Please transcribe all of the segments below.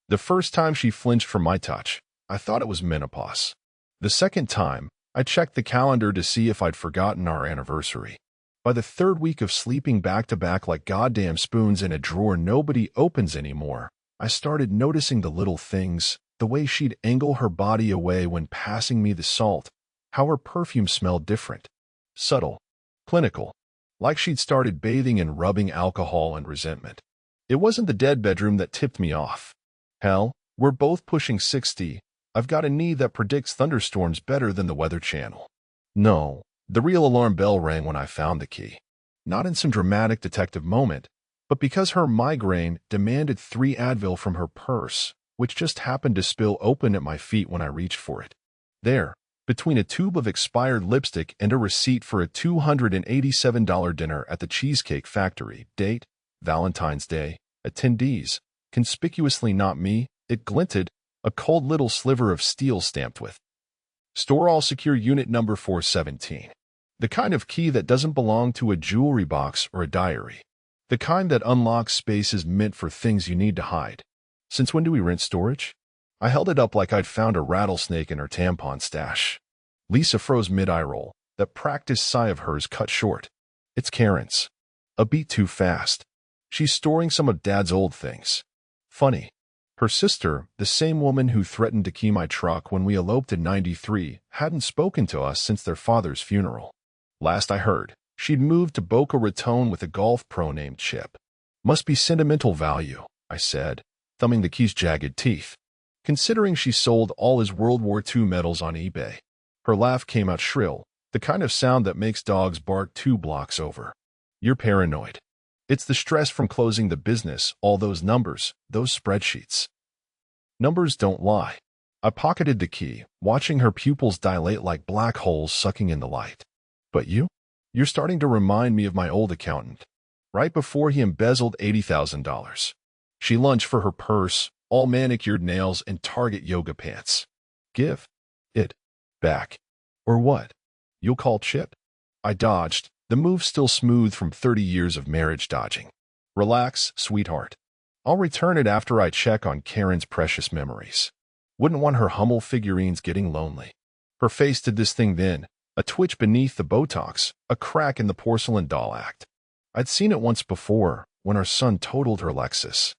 The first time she flinched from my touch, I thought it was menopause. The second time, I checked the calendar to see if I'd forgotten our anniversary. By the third week of sleeping back-to-back like goddamn spoons in a drawer nobody opens anymore, I started noticing the little things, the way she'd angle her body away when passing me the salt, how her perfume smelled different, subtle, clinical, like she'd started bathing in rubbing alcohol and resentment. It wasn't the dead bedroom that tipped me off. Hell, we're both pushing 60. I've got a knee that predicts thunderstorms better than the Weather Channel. No, the real alarm bell rang when I found the key. Not in some dramatic detective moment, but because her migraine demanded 3 Advil from her purse, which just happened to spill open at my feet when I reached for it. There, between a tube of expired lipstick and a receipt for a $287 dinner at the Cheesecake Factory, date, Valentine's Day, attendees, conspicuously not me, it glinted, a cold little sliver of steel stamped with Store All Secure Unit Number 417. The kind of key that doesn't belong to a jewelry box or a diary. The kind that unlocks spaces meant for things you need to hide. Since when do we rent storage? I held it up like I'd found a rattlesnake in her tampon stash. Lisa froze mid-eye roll. That practiced sigh of hers cut short. It's Karen's. A beat too fast. She's storing some of Dad's old things. Funny. Her sister, the same woman who threatened to key my truck when we eloped in '93, hadn't spoken to us since their father's funeral. Last I heard, she'd moved to Boca Raton with a golf pro named Chip. Must be sentimental value, I said, thumbing the key's jagged teeth, considering she sold all his World War II medals on eBay. Her laugh came out shrill, the kind of sound that makes dogs bark 2 blocks over. You're paranoid. It's the stress from closing the business, all those numbers, those spreadsheets. Numbers don't lie. I pocketed the key, watching her pupils dilate like black holes sucking in the light. But you? You're starting to remind me of my old accountant. Right before he embezzled $80,000. She lunged for her purse, all manicured nails and Target yoga pants. Give it back. Or what? You'll call Chip? I dodged, the move still smooth from 30 years of marriage dodging. Relax, sweetheart. I'll return it after I check on Karen's precious memories. Wouldn't want her Hummel figurines getting lonely. Her face did this thing then, a twitch beneath the Botox, a crack in the porcelain doll act. I'd seen it once before, when our son totaled her Lexus.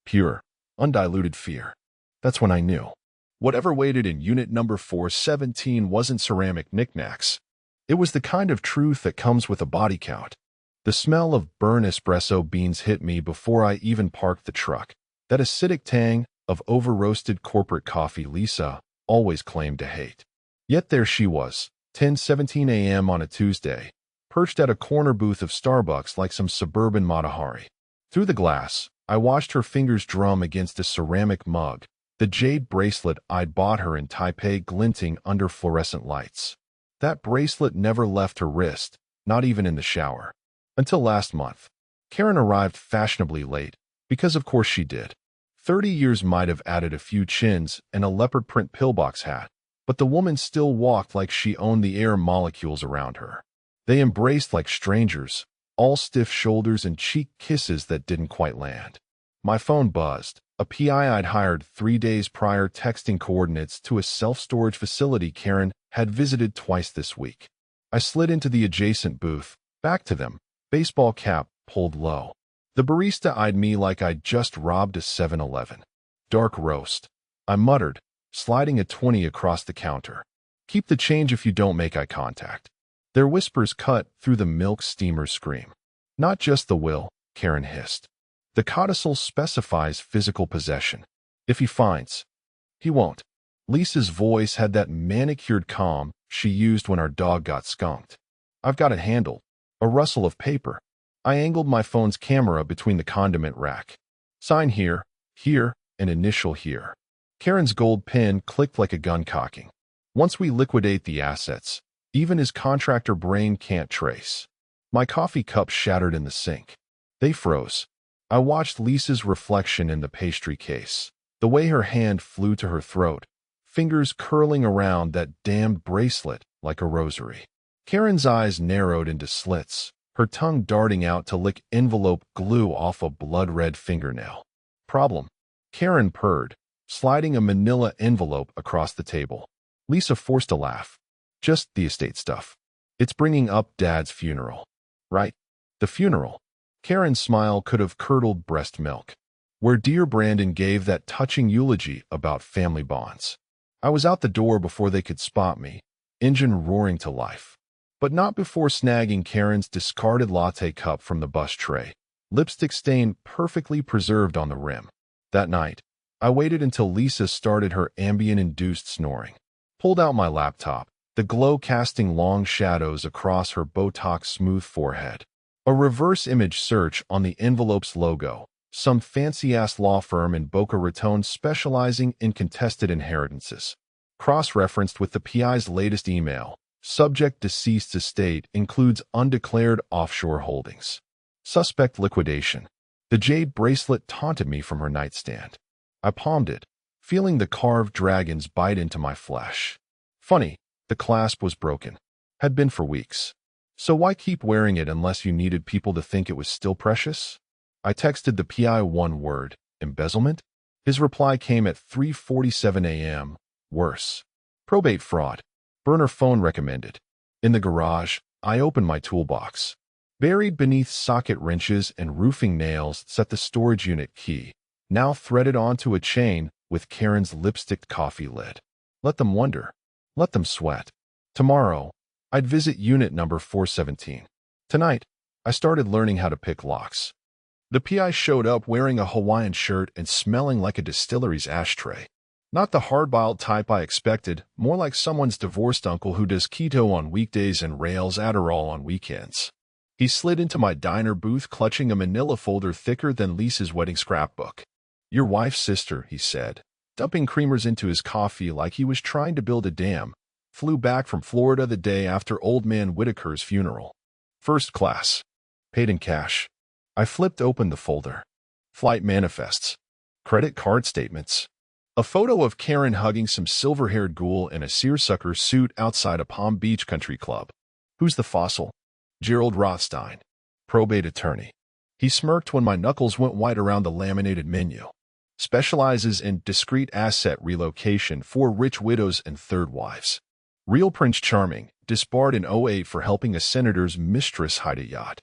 Pure, undiluted fear. That's when I knew. Whatever waited in unit number 417 wasn't ceramic knickknacks. It was the kind of truth that comes with a body count. The smell of burned espresso beans hit me before I even parked the truck. That acidic tang of over-roasted corporate coffee Lisa always claimed to hate. Yet there she was, 10:17 a.m. on a Tuesday, perched at a corner booth of Starbucks like some suburban Matahari. Through the glass, I watched her fingers drum against a ceramic mug, the jade bracelet I'd bought her in Taipei glinting under fluorescent lights. That bracelet never left her wrist, not even in the shower. Until last month. Karen arrived fashionably late, because of course she did. 30 years might have added a few chins and a leopard print pillbox hat, but the woman still walked like she owned the air molecules around her. They embraced like strangers, all stiff shoulders and cheek kisses that didn't quite land. My phone buzzed, a PI I'd hired 3 days prior texting coordinates to a self-storage facility Karen had visited twice this week. I slid into the adjacent booth, back to them, baseball cap pulled low. The barista eyed me like I'd just robbed a 7-Eleven. Dark roast. I muttered, sliding a 20 across the counter. Keep the change if you don't make eye contact. Their whispers cut through the milk steamer's scream. Not just the will, Karen hissed. The codicil specifies physical possession. If he finds, he won't. Lisa's voice had that manicured calm she used when our dog got skunked. I've got it handled. A rustle of paper. I angled my phone's camera between the condiment rack. Sign here, and initial here. Karen's gold pen clicked like a gun cocking. Once we liquidate the assets, even his contractor brain can't trace. My coffee cup shattered in the sink. They froze. I watched Lisa's reflection in the pastry case. The way her hand flew to her throat, fingers curling around that damned bracelet like a rosary. Karen's eyes narrowed into slits, her tongue darting out to lick envelope glue off a blood-red fingernail. Problem. Karen purred, sliding a manila envelope across the table. Lisa forced a laugh. Just the estate stuff. It's bringing up Dad's funeral. Right? The funeral. Karen's smile could have curdled breast milk, where dear Brandon gave that touching eulogy about family bonds. I was out the door before they could spot me, engine roaring to life. But not before snagging Karen's discarded latte cup from the bus tray, lipstick stain perfectly preserved on the rim. That night, I waited until Lisa started her ambient-induced snoring. Pulled out my laptop, the glow casting long shadows across her Botox-smooth forehead. A reverse image search on the envelope's logo, some fancy-ass law firm in Boca Raton specializing in contested inheritances. Cross-referenced with the PI's latest email. Subject deceased estate includes undeclared offshore holdings. Suspect liquidation. The jade bracelet taunted me from her nightstand. I palmed it, feeling the carved dragons bite into my flesh. Funny, the clasp was broken. Had been for weeks. So why keep wearing it unless you needed people to think it was still precious? I texted the PI one word, embezzlement. His reply came at 3:47 a.m. Worse. Probate fraud. Burner phone recommended. In the garage, I opened my toolbox. Buried beneath socket wrenches and roofing nails sat the storage unit key, now threaded onto a chain with Karen's lipstick coffee lid. Let them wonder. Let them sweat. Tomorrow, I'd visit unit number 417. Tonight, I started learning how to pick locks. The PI showed up wearing a Hawaiian shirt and smelling like a distillery's ashtray. Not the hard-boiled type I expected, more like someone's divorced uncle who does keto on weekdays and rails Adderall on weekends. He slid into my diner booth clutching a manila folder thicker than Lisa's wedding scrapbook. Your wife's sister, he said, dumping creamers into his coffee like he was trying to build a dam, flew back from Florida the day after Old Man Whitaker's funeral. First class. Paid in cash. I flipped open the folder. Flight manifests. Credit card statements. A photo of Karen hugging some silver-haired ghoul in a seersucker suit outside a Palm Beach country club. Who's the fossil? Gerald Rothstein, probate attorney. He smirked when my knuckles went white around the laminated menu. Specializes in discreet asset relocation for rich widows and third wives. Real Prince Charming, disbarred in '08 for helping a senator's mistress hide a yacht.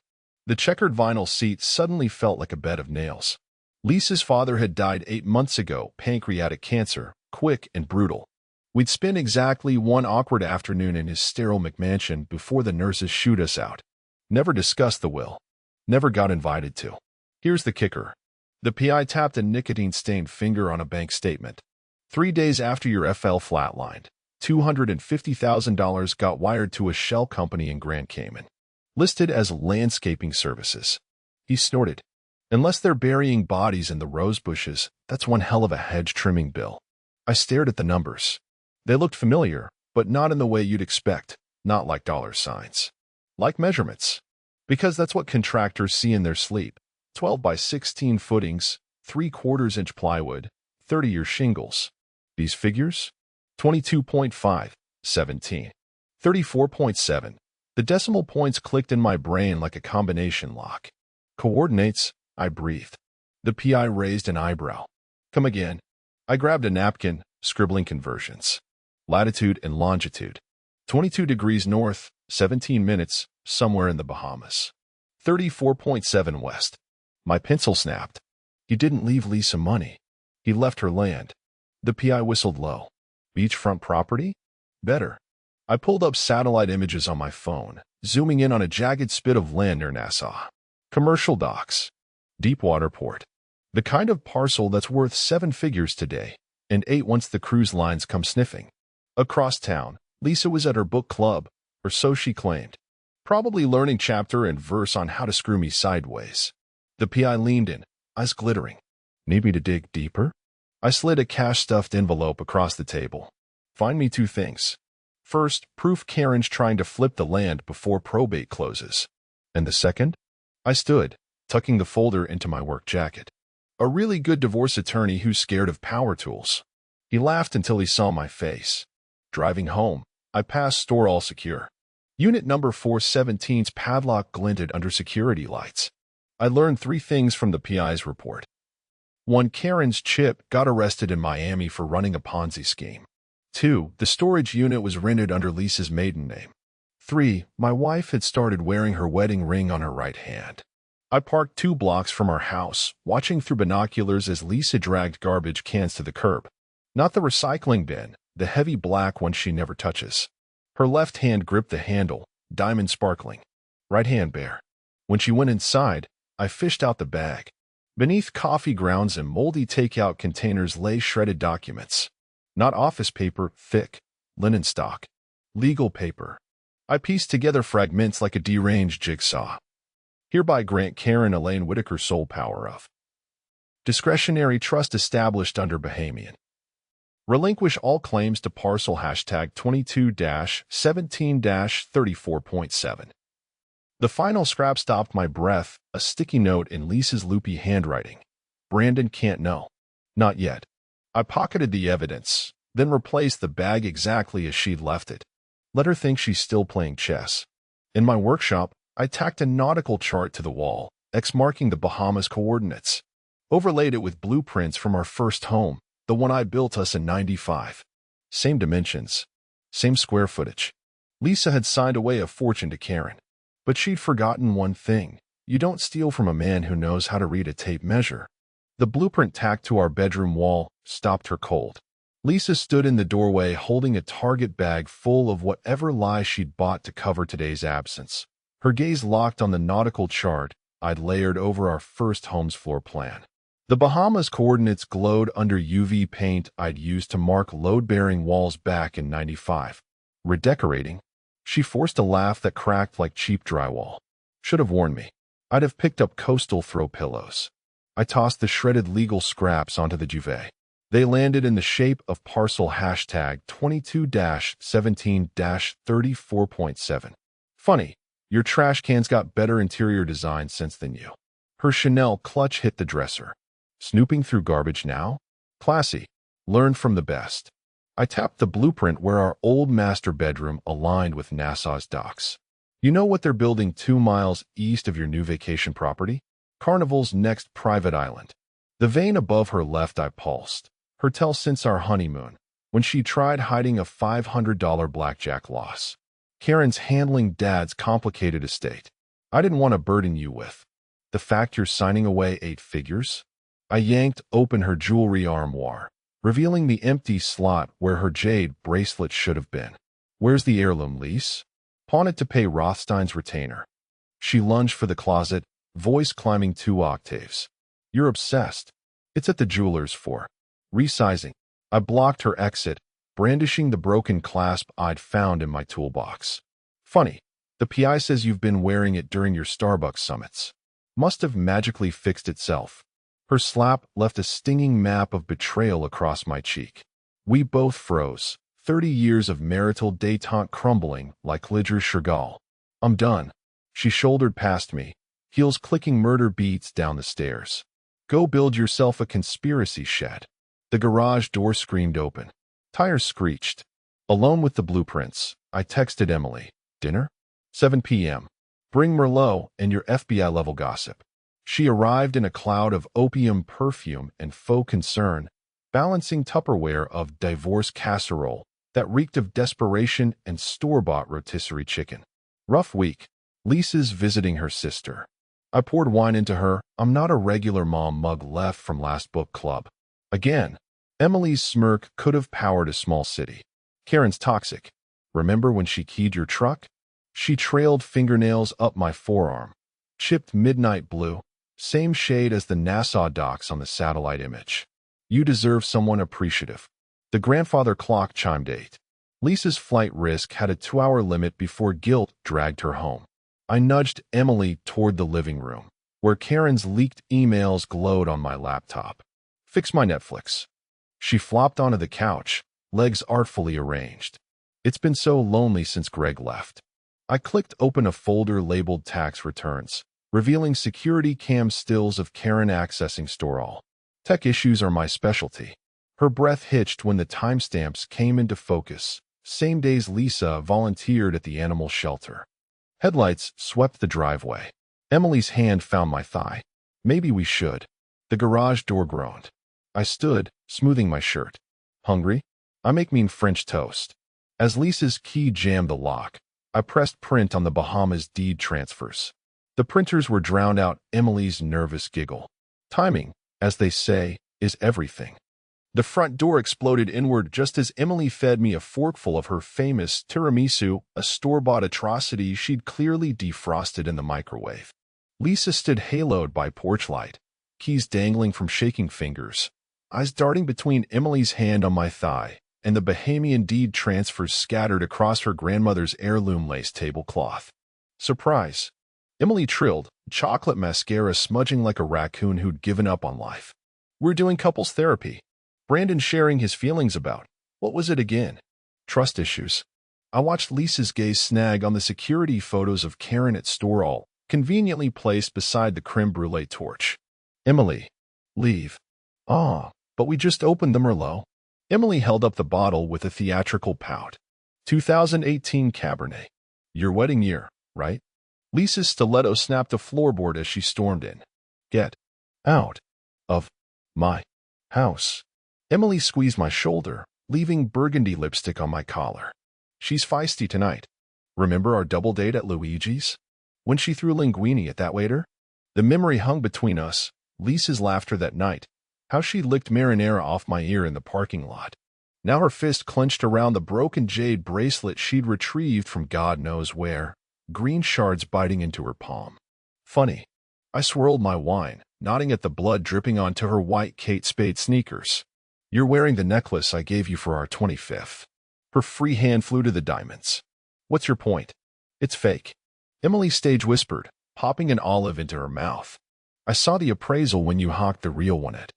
The checkered vinyl seat suddenly felt like a bed of nails. Lisa's father had died 8 months ago, pancreatic cancer, quick and brutal. We'd spend exactly one awkward afternoon in his sterile McMansion before the nurses shoot us out. Never discussed the will. Never got invited to. Here's the kicker. The PI tapped a nicotine-stained finger on a bank statement. 3 days after your FL flatlined, $250,000 got wired to a shell company in Grand Cayman. Listed as landscaping services. He snorted. Unless they're burying bodies in the rose bushes, that's one hell of a hedge trimming bill. I stared at the numbers. They looked familiar, but not in the way you'd expect, not like dollar signs. Like measurements. Because that's what contractors see in their sleep. 12 by 16 footings, 3/4-inch plywood, 30-year shingles. These figures? 22.5, 17, 34.7. The decimal points clicked in my brain like a combination lock. Coordinates, I breathed. The PI raised an eyebrow. Come again. I grabbed a napkin, scribbling conversions. Latitude and longitude. 22 degrees north, 17 minutes, somewhere in the Bahamas. 34.7 west. My pencil snapped. He didn't leave Lisa money. He left her land. The PI whistled low. Beachfront property? Better. I pulled up satellite images on my phone, zooming in on a jagged spit of land near Nassau. Commercial docks. Deepwater port. The kind of parcel that's worth 7 figures today, and 8 once the cruise lines come sniffing. Across town, Lisa was at her book club, or so she claimed. Probably learning chapter and verse on how to screw me sideways. The PI leaned in, eyes glittering. Need me to dig deeper? I slid a cash-stuffed envelope across the table. Find me 2 things. First, proof Karen's trying to flip the land before probate closes. And the second? I stood, tucking the folder into my work jacket. A really good divorce attorney who's scared of power tools. He laughed until he saw my face. Driving home, I passed Store All Secure. Unit number 417's padlock glinted under security lights. I learned 3 things from the PI's report. 1. Karen's chip got arrested in Miami for running a Ponzi scheme. 2. The storage unit was rented under Lisa's maiden name. 3. My wife had started wearing her wedding ring on her right hand. I parked 2 blocks from our house, watching through binoculars as Lisa dragged garbage cans to the curb. Not the recycling bin, the heavy black one she never touches. Her left hand gripped the handle, diamond sparkling. Right hand bare. When she went inside, I fished out the bag. Beneath coffee grounds and moldy takeout containers lay shredded documents. Not office paper, thick, linen stock. Legal paper. I pieced together fragments like a deranged jigsaw. Hereby grant Karen Elaine Whitaker sole power of discretionary trust established under Bahamian. Relinquish all claims to parcel hashtag 22-17-34.7. The final scrap stopped my breath, a sticky note in Lisa's loopy handwriting. Brandon can't know. Not yet. I pocketed the evidence, then replaced the bag exactly as she'd left it. Let her think she's still playing chess. In my workshop, I tacked a nautical chart to the wall, X marking the Bahamas coordinates. Overlaid it with blueprints from our first home, the one I built us in '95. Same dimensions. Same square footage. Lisa had signed away a fortune to Karen. But she'd forgotten one thing. You don't steal from a man who knows how to read a tape measure. The blueprint tacked to our bedroom wall stopped her cold. Lisa stood in the doorway holding a Target bag full of whatever lie she'd bought to cover today's absence. Her gaze locked on the nautical chart I'd layered over our first home's floor plan. The Bahamas coordinates glowed under UV paint I'd used to mark load-bearing walls back in '95. Redecorating? She forced a laugh that cracked like cheap drywall. Should have warned me. I'd have picked up coastal throw pillows. I tossed the shredded legal scraps onto the duvet. They landed in the shape of parcel hashtag 22-17-34.7. Funny, your trash can's got better interior design sense than you. Her Chanel clutch hit the dresser. Snooping through garbage now? Classy. Learned from the best. I tapped the blueprint where our old master bedroom aligned with Nassau's docks. You know what they're building 2 miles east of your new vacation property? Carnival's next private island. The vein above her left eye pulsed. Her tell since our honeymoon, when she tried hiding a $500 blackjack loss. Karen's handling Dad's complicated estate. I didn't want to burden you with the fact you're signing away 8 figures. I yanked open her jewelry armoire, revealing the empty slot where her jade bracelet should have been. Where's the heirloom lease? Pawn it to pay Rothstein's retainer. She lunged for the closet, voice climbing 2 octaves. You're obsessed. It's at the jeweler's for resizing. I blocked her exit, brandishing the broken clasp I'd found in my toolbox. Funny, the PI says you've been wearing it during your Starbucks summits. Must have magically fixed itself. Her slap left a stinging map of betrayal across my cheek. We both froze, 30 years of marital détente crumbling like Lidger's Chagall. I'm done. She shouldered past me, heels clicking murder beats down the stairs. Go build yourself a conspiracy shed. The garage door screamed open. Tires screeched. Alone with the blueprints, I texted Emily. Dinner? 7 p.m. Bring Merlot and your FBI-level gossip. She arrived in a cloud of opium perfume and faux concern, balancing Tupperware of divorce casserole that reeked of desperation and store-bought rotisserie chicken. Rough week. Lisa's visiting her sister. I poured wine into her. I'm not a regular mom mug left from last book club. Again. Emily's smirk could have powered a small city. Karen's toxic. Remember when she keyed your truck? She trailed fingernails up my forearm. Chipped midnight blue. Same shade as the Nassau docks on the satellite image. You deserve someone appreciative. The grandfather clock chimed 8. Lisa's flight risk had a 2-hour limit before guilt dragged her home. I nudged Emily toward the living room, where Karen's leaked emails glowed on my laptop. Fix my Netflix. She flopped onto the couch, legs artfully arranged. It's been so lonely since Greg left. I clicked open a folder labeled tax returns, revealing security cam stills of Karen accessing StoreAll. Tech issues are my specialty. Her breath hitched when the timestamps came into focus. Same days Lisa volunteered at the animal shelter. Headlights swept the driveway. Emily's hand found my thigh. Maybe we should. The garage door groaned. I stood, smoothing my shirt. Hungry? I make mean French toast. As Lisa's key jammed the lock, I pressed print on the Bahamas deed transfers. The printers were drowned out Emily's nervous giggle. Timing, as they say, is everything. The front door exploded inward just as Emily fed me a forkful of her famous tiramisu, a store-bought atrocity she'd clearly defrosted in the microwave. Lisa stood haloed by porch light, keys dangling from shaking fingers, eyes darting between Emily's hand on my thigh and the Bahamian deed transfers scattered across her grandmother's heirloom lace tablecloth. Surprise! Emily trilled, chocolate mascara smudging like a raccoon who'd given up on life. We're doing couples therapy. Brandon sharing his feelings about, what was it again? Trust issues. I watched Lisa's gaze snag on the security photos of Karen at store all, conveniently placed beside the creme brulee torch. Emily. Leave. Ah, but we just opened the Merlot. Emily held up the bottle with a theatrical pout. 2018 Cabernet. Your wedding year, right? Lisa's stiletto snapped a floorboard as she stormed in. Get out of my house. Emily squeezed my shoulder, leaving burgundy lipstick on my collar. She's feisty tonight. Remember our double date at Luigi's? When she threw linguine at that waiter? The memory hung between us, Lisa's laughter that night, how she licked marinara off my ear in the parking lot. Now her fist clenched around the broken jade bracelet she'd retrieved from God knows where, green shards biting into her palm. Funny. I swirled my wine, nodding at the blood dripping onto her white Kate Spade sneakers. You're wearing the necklace I gave you for our 25th. Her free hand flew to the diamonds. What's your point? It's fake. Emily stage whispered, popping an olive into her mouth. I saw the appraisal when you hawked the real one at.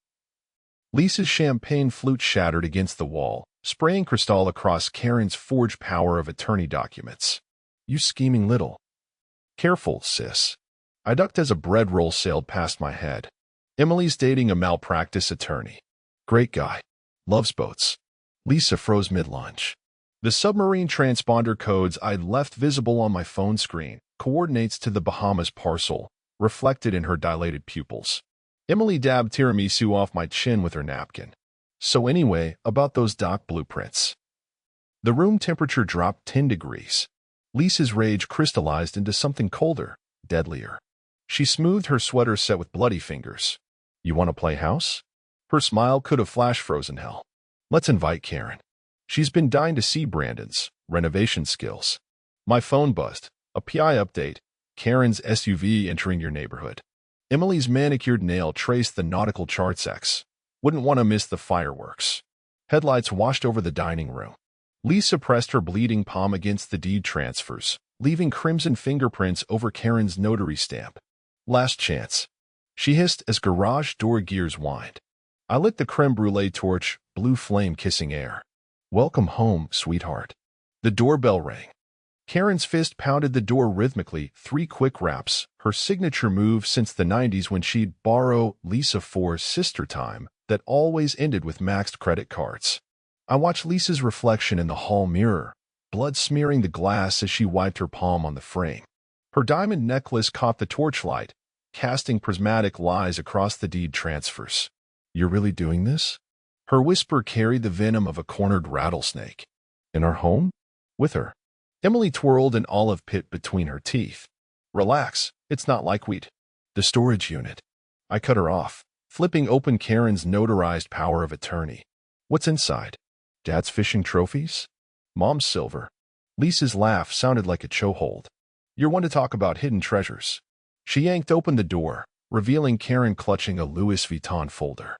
Lisa's champagne flute shattered against the wall, spraying crystal across Karen's forged power of attorney documents. You scheming little. Careful, sis. I ducked as a bread roll sailed past my head. Emily's dating a malpractice attorney. Great guy. Loves boats. Lisa froze mid-lunch. The submarine transponder codes I'd left visible on my phone screen, coordinates to the Bahamas parcel, reflected in her dilated pupils. Emily dabbed tiramisu off my chin with her napkin. So anyway, about those doc blueprints. The room temperature dropped 10 degrees. Lisa's rage crystallized into something colder, deadlier. She smoothed her sweater set with bloody fingers. You want to play house? Her smile could have flash-frozen hell. Let's invite Karen. She's been dying to see Brandon's renovation skills. My phone buzzed. A PI update. Karen's SUV entering your neighborhood. Emily's manicured nail traced the nautical charts X. Wouldn't want to miss the fireworks. Headlights washed over the dining room. Lisa pressed her bleeding palm against the deed transfers, leaving crimson fingerprints over Karen's notary stamp. Last chance. She hissed as garage door gears whined. I lit the creme brulee torch, blue flame kissing air. Welcome home, sweetheart. The doorbell rang. Karen's fist pounded the door rhythmically, 3 quick raps, her signature move since the 90s when she'd borrow Lisa for sister time that always ended with maxed credit cards. I watched Lisa's reflection in the hall mirror, blood smearing the glass as she wiped her palm on the frame. Her diamond necklace caught the torchlight, casting prismatic lies across the deed transfers. You're really doing this? Her whisper carried the venom of a cornered rattlesnake. In our home? With her. Emily twirled an olive pit between her teeth. Relax, it's not like we'd. The storage unit. I cut her off, flipping open Karen's notarized power of attorney. What's inside? Dad's fishing trophies? Mom's silver. Lisa's laugh sounded like a chokehold. You're one to talk about hidden treasures. She yanked open the door, revealing Karen clutching a Louis Vuitton folder.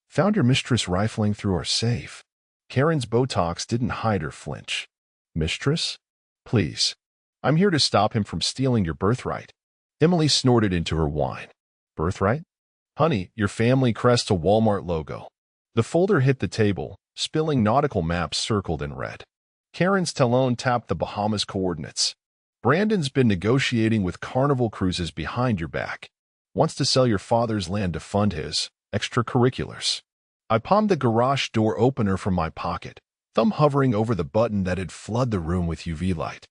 Found your mistress rifling through our safe. Karen's Botox didn't hide her flinch. Mistress? Please. I'm here to stop him from stealing your birthright. Emily snorted into her wine. Birthright? Honey, your family crest's a Walmart logo. The folder hit the table, spilling nautical maps circled in red. Karen's talon tapped the Bahamas coordinates. Brandon's been negotiating with Carnival Cruises behind your back. Wants to sell your father's land to fund his extracurriculars. I palmed the garage door opener from my pocket, thumb hovering over the button that had flooded the room with UV light.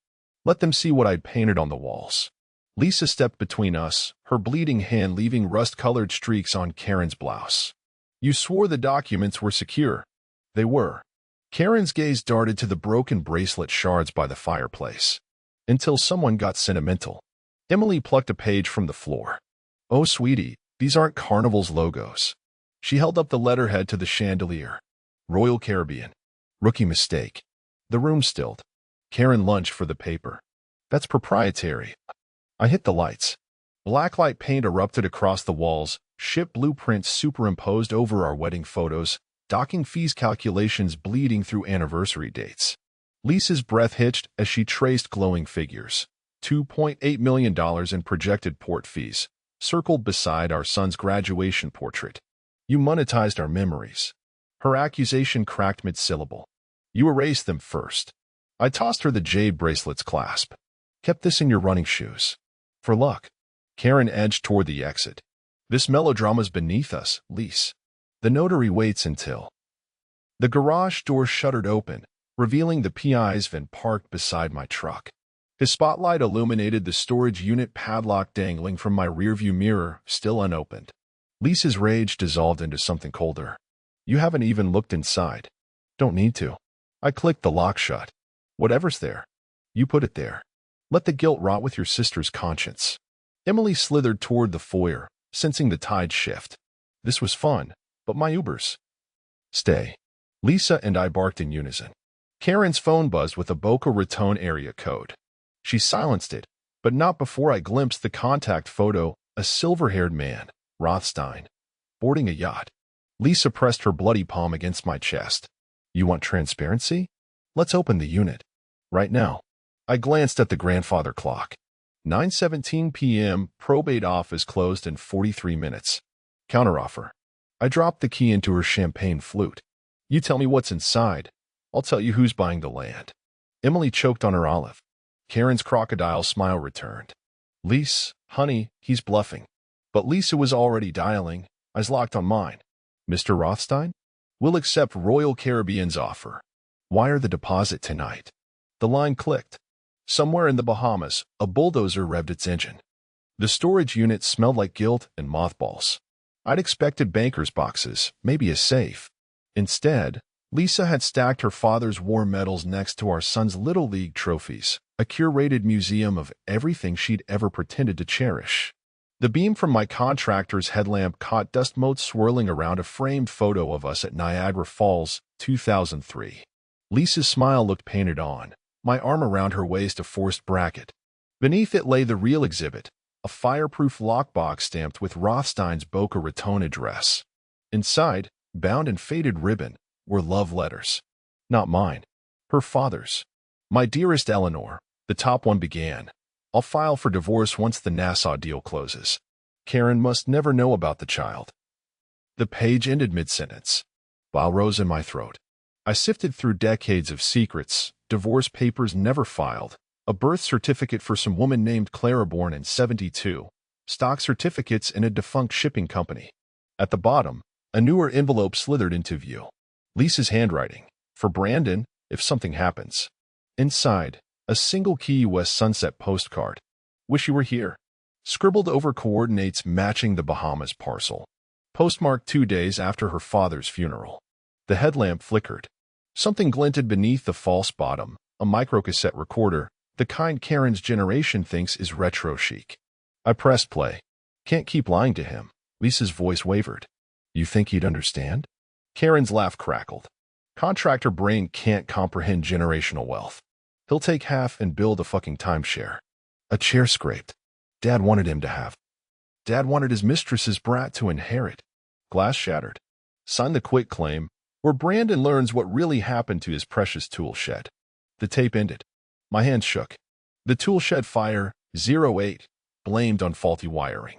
Let them see what I'd painted on the walls. Lisa stepped between us, her bleeding hand leaving rust-colored streaks on Karen's blouse. You swore the documents were secure. They were. Karen's gaze darted to the broken bracelet shards by the fireplace. Until someone got sentimental. Emily plucked a page from the floor. Oh, sweetie, these aren't Carnival's logos. She held up the letterhead to the chandelier. Royal Caribbean. Rookie mistake. The room stilled. Karen lunged for the paper. That's proprietary. I hit the lights. Blacklight paint erupted across the walls, ship blueprints superimposed over our wedding photos, docking fees calculations bleeding through anniversary dates. Lisa's breath hitched as she traced glowing figures. $2.8 million in projected port fees, circled beside our son's graduation portrait. You monetized our memories. Her accusation cracked mid-syllable. You erased them first. I tossed her the jade bracelet's clasp. Kept this in your running shoes. For luck. Karen edged toward the exit. This melodrama's beneath us, Lise. The notary waits until. The garage door shuttered open, revealing the PI's van parked beside my truck. His spotlight illuminated the storage unit padlock dangling from my rearview mirror, still unopened. Lisa's rage dissolved into something colder. You haven't even looked inside. Don't need to. I clicked the lock shut. Whatever's there. You put it there. Let the guilt rot with your sister's conscience. Emily slithered toward the foyer, sensing the tide shift. This was fun, but my Ubers. Stay. Lisa and I barked in unison. Karen's phone buzzed with a Boca Raton area code. She silenced it, but not before I glimpsed the contact photo, a silver-haired man, Rothstein, boarding a yacht. Lisa pressed her bloody palm against my chest. You want transparency? Let's open the unit. Right now. I glanced at the grandfather clock. 9:17 p.m. Probate office closed in 43 minutes. Counteroffer. I dropped the key into her champagne flute. You tell me what's inside. I'll tell you who's buying the land. Emily choked on her olive. Karen's crocodile smile returned. Lise, honey, he's bluffing. But Lisa was already dialing. Eyes locked on mine. Mr. Rothstein? We'll accept Royal Caribbean's offer. Wire the deposit tonight. The line clicked. Somewhere in the Bahamas, a bulldozer revved its engine. The storage unit smelled like guilt and mothballs. I'd expected banker's boxes, maybe a safe. Instead, Lisa had stacked her father's war medals next to our son's Little League trophies, a curated museum of everything she'd ever pretended to cherish. The beam from my contractor's headlamp caught dust motes swirling around a framed photo of us at Niagara Falls, 2003. Lisa's smile looked painted on, my arm around her waist a forced bracket. Beneath it lay the real exhibit, a fireproof lockbox stamped with Rothstein's Boca Raton address. Inside, bound in faded ribbon, were love letters. Not mine. Her father's. My dearest Eleanor, the top one began. I'll file for divorce once the Nassau deal closes. Karen must never know about the child. The page ended mid-sentence. Bile rose in my throat. I sifted through decades of secrets, divorce papers never filed, a birth certificate for some woman named Clara born in 72, stock certificates in a defunct shipping company. At the bottom, a newer envelope slithered into view. Lisa's handwriting. For Brandon, if something happens. Inside, a single Key West sunset postcard. Wish you were here. Scribbled over coordinates matching the Bahamas parcel. Postmarked 2 days after her father's funeral. The headlamp flickered. Something glinted beneath the false bottom, a microcassette recorder, the kind Karen's generation thinks is retro chic. I pressed play. Can't keep lying to him. Lisa's voice wavered. You think he'd understand? Karen's laugh crackled. Contractor brain can't comprehend generational wealth. He'll take half and build a fucking timeshare. A chair scraped. Dad wanted him to have. Dad wanted his mistress's brat to inherit. Glass shattered. Sign the quitclaim, where Brandon learns what really happened to his precious tool shed. The tape ended. My hands shook. The tool shed fire, 08, blamed on faulty wiring.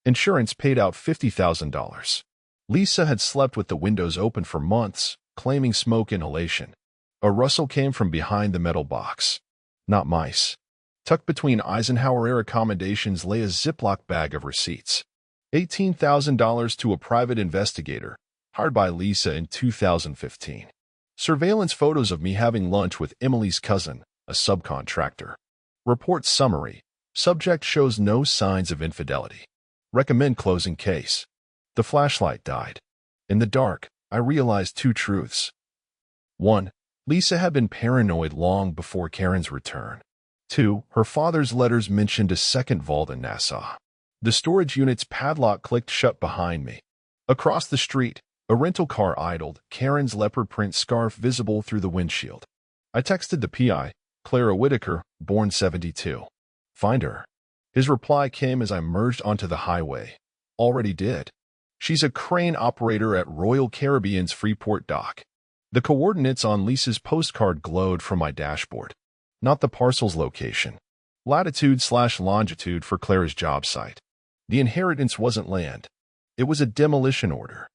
Insurance paid out $50,000. Lisa had slept with the windows open for months, claiming smoke inhalation. A rustle came from behind the metal box. Not mice. Tucked between Eisenhower-era accommodations lay a Ziploc bag of receipts. $18,000 to a private investigator, hired by Lisa in 2015. Surveillance photos of me having lunch with Emily's cousin, a subcontractor. Report summary. Subject shows no signs of infidelity. Recommend closing case. The flashlight died. In the dark, I realized two truths. 1. Lisa had been paranoid long before Karen's return. 2. Her father's letters mentioned a second vault in Nassau. The storage unit's padlock clicked shut behind me. Across the street, a rental car idled, Karen's leopard print scarf visible through the windshield. I texted the PI, Clara Whitaker, born 72. Find her. His reply came as I merged onto the highway. Already did. She's a crane operator at Royal Caribbean's Freeport dock. The coordinates on Lisa's postcard glowed from my dashboard. Not the parcel's location. Latitude/longitude for Clara's job site. The inheritance wasn't land. It was a demolition order.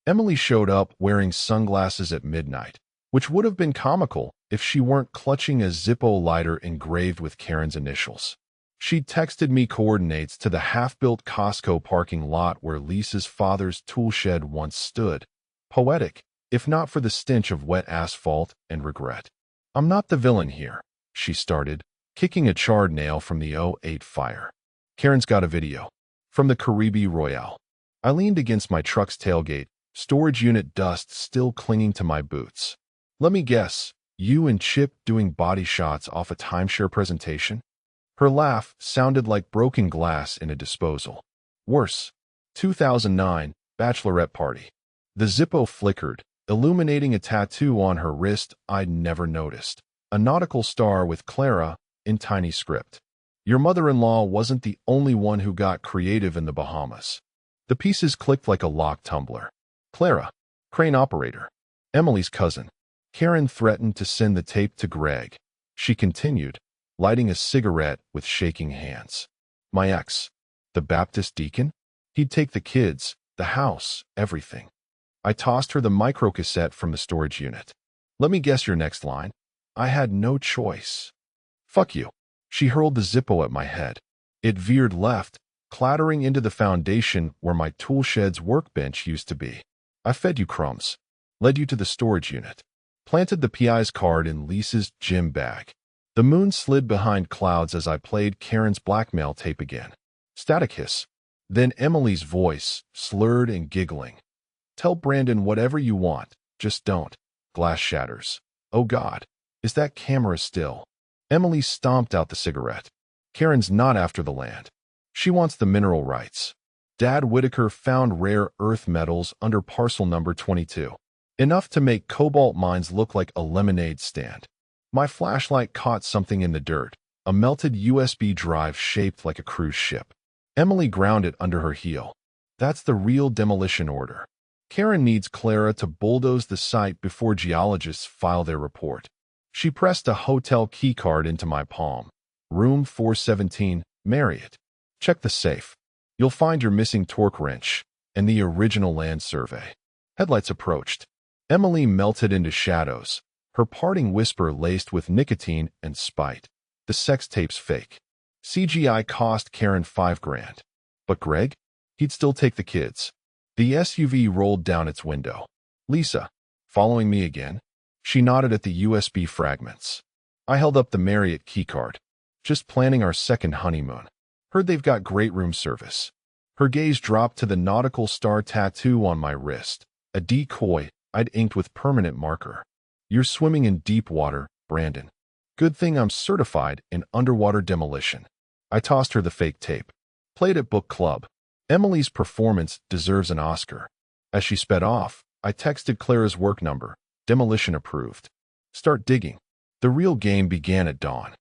Emily showed up wearing sunglasses at midnight, which would have been comical if she weren't clutching a Zippo lighter engraved with Karen's initials. She texted me coordinates to the half-built Costco parking lot where Lisa's father's tool shed once stood. Poetic, if not for the stench of wet asphalt and regret. I'm not the villain here, she started, kicking a charred nail from the '08 fire. Karen's got a video. From the Caribe Royale. I leaned against my truck's tailgate, storage unit dust still clinging to my boots. Let me guess, you and Chip doing body shots off a timeshare presentation? Her laugh sounded like broken glass in a disposal. Worse. 2009, bachelorette party. The Zippo flickered, illuminating a tattoo on her wrist I'd never noticed. A nautical star with Clara in tiny script. Your mother-in-law wasn't the only one who got creative in the Bahamas. The pieces clicked like a locked tumbler. Clara, crane operator. Emily's cousin. Karen threatened to send the tape to Greg. She continued, lighting a cigarette with shaking hands. My ex, the Baptist deacon? He'd take the kids, the house, everything. I tossed her the microcassette from the storage unit. Let me guess your next line. I had no choice. Fuck you. She hurled the Zippo at my head. It veered left, clattering into the foundation where my tool shed's workbench used to be. I fed you crumbs. Led you to the storage unit. Planted the PI's card in Lisa's gym bag. The moon slid behind clouds as I played Karen's blackmail tape again. Static hiss. Then Emily's voice, slurred and giggling. Tell Brandon whatever you want, just don't. Glass shatters. Oh God, is that camera still? Emily stomped out the cigarette. Karen's not after the land. She wants the mineral rights. Dad Whitaker found rare earth metals under parcel number 22. Enough to make cobalt mines look like a lemonade stand. My flashlight caught something in the dirt, a melted USB drive shaped like a cruise ship. Emily ground it under her heel. That's the real demolition order. Karen needs Clara to bulldoze the site before geologists file their report. She pressed a hotel keycard into my palm. Room 417, Marriott. Check the safe. You'll find your missing torque wrench and the original land survey. Headlights approached. Emily melted into shadows, her parting whisper laced with nicotine and spite. The sex tape's fake. CGI cost Karen $5,000. But Greg? He'd still take the kids. The SUV rolled down its window. Lisa, following me again? She nodded at the USB fragments. I held up the Marriott keycard. Just planning our second honeymoon. Heard they've got great room service. Her gaze dropped to the nautical star tattoo on my wrist, a decoy I'd inked with permanent marker. You're swimming in deep water, Brandon. Good thing I'm certified in underwater demolition. I tossed her the fake tape. Played at book club. Emily's performance deserves an Oscar. As she sped off, I texted Clara's work number. Demolition approved. Start digging. The real game began at dawn.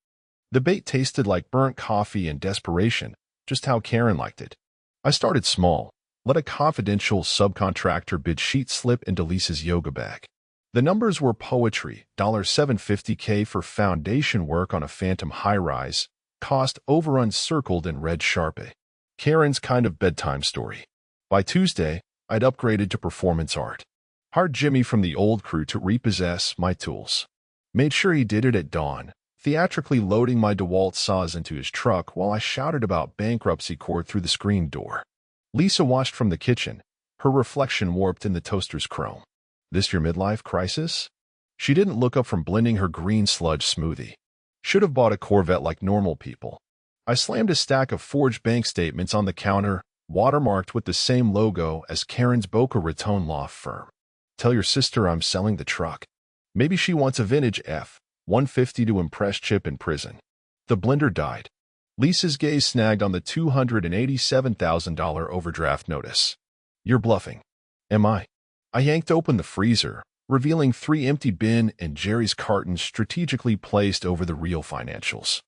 The bait tasted like burnt coffee and desperation, just how Karen liked it. I started small. Let a confidential subcontractor bid sheet slip into Lisa's yoga bag. The numbers were poetry. $750K for foundation work on a phantom high-rise. Cost overrun circled in red Sharpie. Karen's kind of bedtime story. By Tuesday, I'd upgraded to performance art. Hired Jimmy from the old crew to repossess my tools. Made sure he did it at dawn, theatrically loading my DeWalt saws into his truck while I shouted about bankruptcy court through the screen door. Lisa watched from the kitchen, her reflection warped in the toaster's chrome. This your midlife crisis? She didn't look up from blending her green sludge smoothie. Should have bought a Corvette like normal people. I slammed a stack of forged bank statements on the counter, watermarked with the same logo as Karen's Boca Raton law firm. Tell your sister I'm selling the truck. Maybe she wants a vintage F-150 to impress Chip in prison. The blender died. Lisa's gaze snagged on the $287,000 overdraft notice. You're bluffing. Am I? I yanked open the freezer, revealing 3 empty Ben and Jerry's cartons strategically placed over the real financials.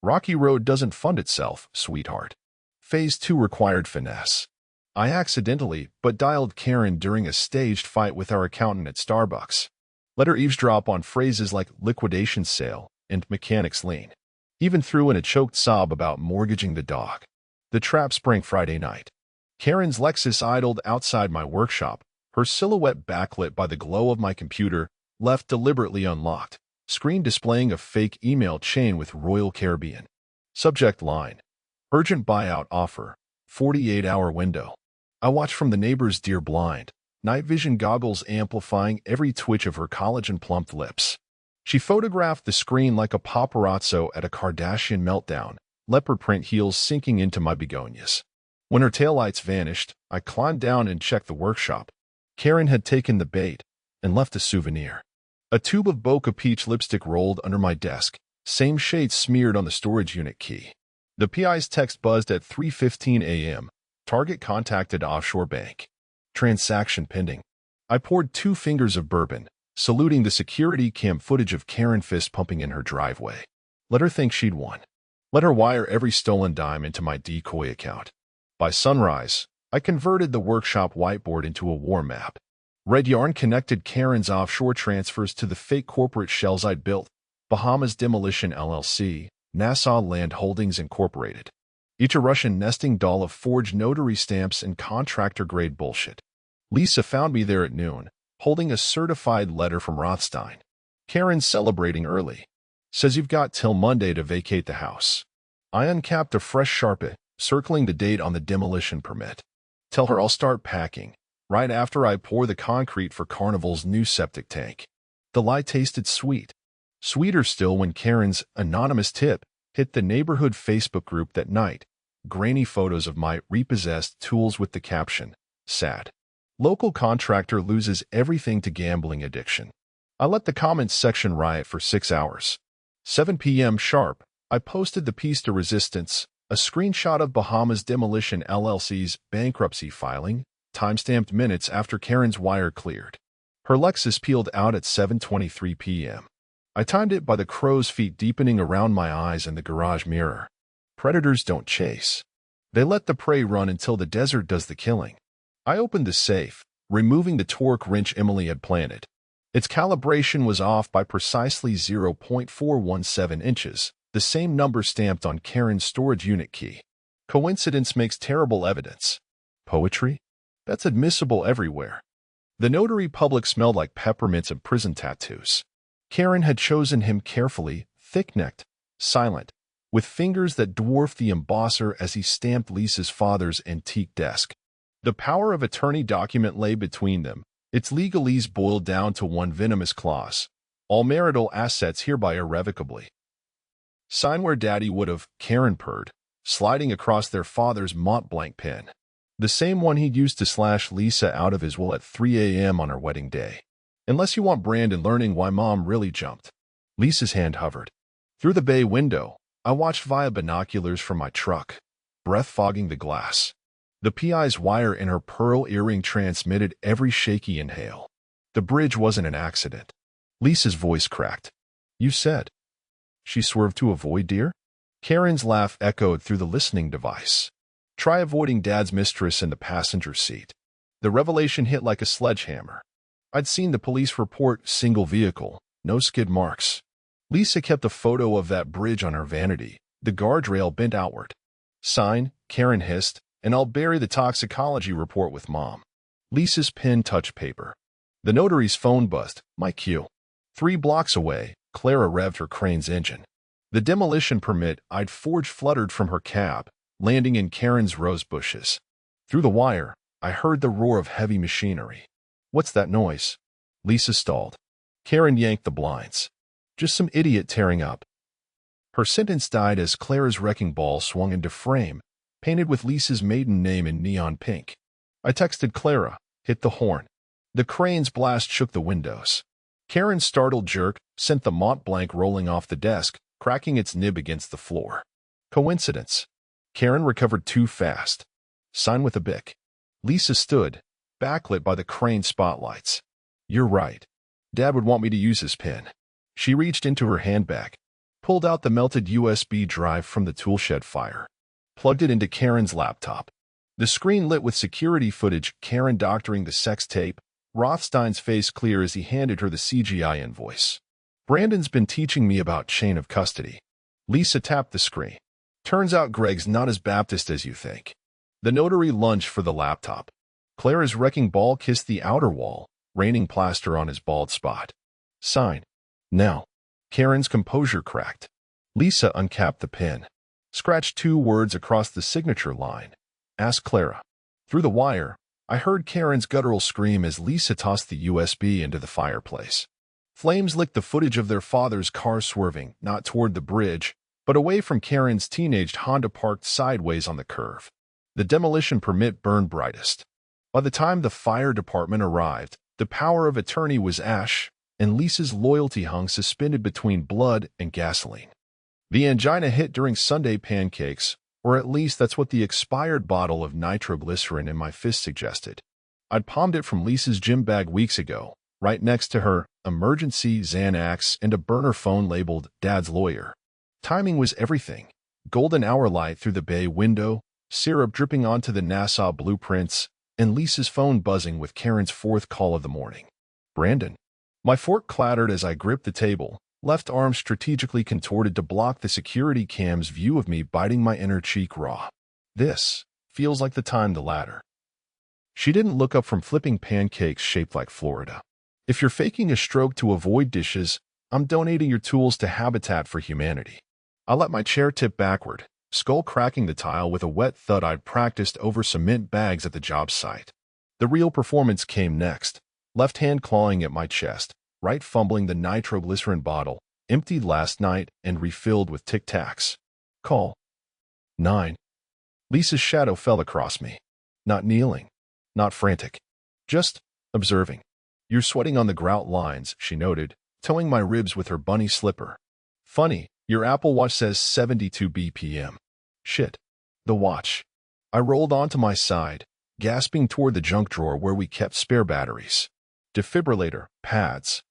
Rocky Road doesn't fund itself, sweetheart. Phase 2 required finesse. I accidentally but dialed Karen during a staged fight with our accountant at Starbucks. Let her eavesdrop on phrases like liquidation sale and mechanics lien. Even threw in a choked sob about mortgaging the dog. The trap sprang Friday night. Karen's Lexus idled outside my workshop, her silhouette backlit by the glow of my computer, left deliberately unlocked, screen displaying a fake email chain with Royal Caribbean. Subject line: urgent buyout offer, 48-hour window. I watched from the neighbor's deer blind, night vision goggles amplifying every twitch of her collagen-plumped lips. She photographed the screen like a paparazzo at a Kardashian meltdown, leopard print heels sinking into my begonias. When her taillights vanished, I climbed down and checked the workshop. Karen had taken the bait and left a souvenir. A tube of Boca Peach lipstick rolled under my desk, same shade smeared on the storage unit key. The PI's text buzzed at 3:15 a.m. Target contacted offshore bank. Transaction pending. I poured 2 fingers of bourbon, saluting the security cam footage of Karen fist pumping in her driveway. Let her think she'd won. Let her wire every stolen dime into my decoy account. By sunrise, I converted the workshop whiteboard into a war map. Red yarn connected Karen's offshore transfers to the fake corporate shells I'd built: Bahamas Demolition LLC, Nassau Land Holdings Incorporated. Each a Russian nesting doll of forged notary stamps and contractor-grade bullshit. Lisa found me there at noon, holding a certified letter from Rothstein. Karen's celebrating early. Says you've got till Monday to vacate the house. I uncapped a fresh Sharpie, circling the date on the demolition permit. Tell her I'll start packing, right after I pour the concrete for Carnival's new septic tank. The lie tasted sweet. Sweeter still when Karen's anonymous tip hit the neighborhood Facebook group that night. Grainy photos of my repossessed tools with the caption, sad. Local contractor loses everything to gambling addiction. I let the comments section riot for 6 hours. 7 p.m. sharp, I posted the piece de resistance, a screenshot of Bahamas Demolition LLC's bankruptcy filing, timestamped minutes after Karen's wire cleared. Her Lexus peeled out at 7:23 p.m. I timed it by the crow's feet deepening around my eyes and the garage mirror. Predators don't chase. They let the prey run until the desert does the killing. I opened the safe, removing the torque wrench Emily had planted. Its calibration was off by precisely 0.417 inches, the same number stamped on Karen's storage unit key. Coincidence makes terrible evidence. Poetry? That's admissible everywhere. The notary public smelled like peppermints and prison tattoos. Karen had chosen him carefully, thick-necked, silent, with fingers that dwarfed the embosser as he stamped Lisa's father's antique desk. The power of attorney document lay between them. Its legalese boiled down to one venomous clause: all marital assets hereby irrevocably. Sign where Daddy would have, Karen purred, sliding across their father's Mont-Blanc pen. The same one he'd used to slash Lisa out of his will at 3 a.m. on her wedding day. Unless you want Brandon learning why Mom really jumped. Lisa's hand hovered. Through the bay window, I watched via binoculars from my truck, breath fogging the glass. The PI's wire in her pearl earring transmitted every shaky inhale. The bridge wasn't an accident. Lisa's voice cracked. You said. She swerved to avoid deer? Karen's laugh echoed through the listening device. Try avoiding Dad's mistress in the passenger seat. The revelation hit like a sledgehammer. I'd seen the police report single vehicle, no skid marks. Lisa kept a photo of that bridge on her vanity, the guardrail bent outward. Sign, Karen hissed, and I'll bury the toxicology report with Mom. Lisa's pen touched paper. The notary's phone buzzed. My cue. 3 blocks away, Clara revved her Crane's engine. The demolition permit I'd forged fluttered from her cab, landing in Karen's rose bushes. Through the wire, I heard the roar of heavy machinery. What's that noise? Lisa stalled. Karen yanked the blinds. Just some idiot tearing up. Her sentence died as Clara's wrecking ball swung into frame, painted with Lisa's maiden name in neon pink. I texted Clara, hit the horn. The crane's blast shook the windows. Karen's startled jerk sent the Mont Blanc rolling off the desk, cracking its nib against the floor. Coincidence. Karen recovered too fast. Sign with a bic. Lisa stood, backlit by the crane spotlights. You're right. Dad would want me to use his pen. She reached into her handbag, pulled out the melted USB drive from the toolshed fire, plugged it into Karen's laptop. The screen lit with security footage, Karen doctoring the sex tape, Rothstein's face clear as he handed her the CGI invoice. Brandon's been teaching me about chain of custody. Lisa tapped the screen. Turns out Greg's not as Baptist as you think. The notary lunged for the laptop. Clara's wrecking ball kissed the outer wall, raining plaster on his bald spot. Sign. Now. Karen's composure cracked. Lisa uncapped the pen, scratched 2 words across the signature line. Ask Clara. Through the wire, I heard Karen's guttural scream as Lisa tossed the USB into the fireplace. Flames licked the footage of their father's car swerving, not toward the bridge, but away from Karen's teenaged Honda parked sideways on the curve. The demolition permit burned brightest. By the time the fire department arrived, the power of attorney was ash, and Lisa's loyalty hung suspended between blood and gasoline. The angina hit during Sunday pancakes, or at least that's what the expired bottle of nitroglycerin in my fist suggested. I'd palmed it from Lisa's gym bag weeks ago, right next to her emergency Xanax and a burner phone labeled Dad's Lawyer. Timing was everything. Golden hour light through the bay window, syrup dripping onto the Nassau blueprints, and Lisa's phone buzzing with Karen's 4th call of the morning. Brandon. My fork clattered as I gripped the table, left arm strategically contorted to block the security cam's view of me biting my inner cheek raw. This feels like the time the ladder. She didn't look up from flipping pancakes shaped like Florida. If you're faking a stroke to avoid dishes, I'm donating your tools to Habitat for Humanity. I let my chair tip backward, skull cracking the tile with a wet thud I'd practiced over cement bags at the job site. The real performance came next, left hand clawing at my chest, right fumbling the nitroglycerin bottle, emptied last night and refilled with Tic Tacs. Call. 9. Lisa's shadow fell across me. Not kneeling, not frantic, just observing. You're sweating on the grout lines, she noted, toeing my ribs with her bunny slipper. Funny, your Apple Watch says 72 BPM. Shit. The watch. I rolled onto my side, gasping toward the junk drawer where we kept spare batteries. Defibrillator, pads.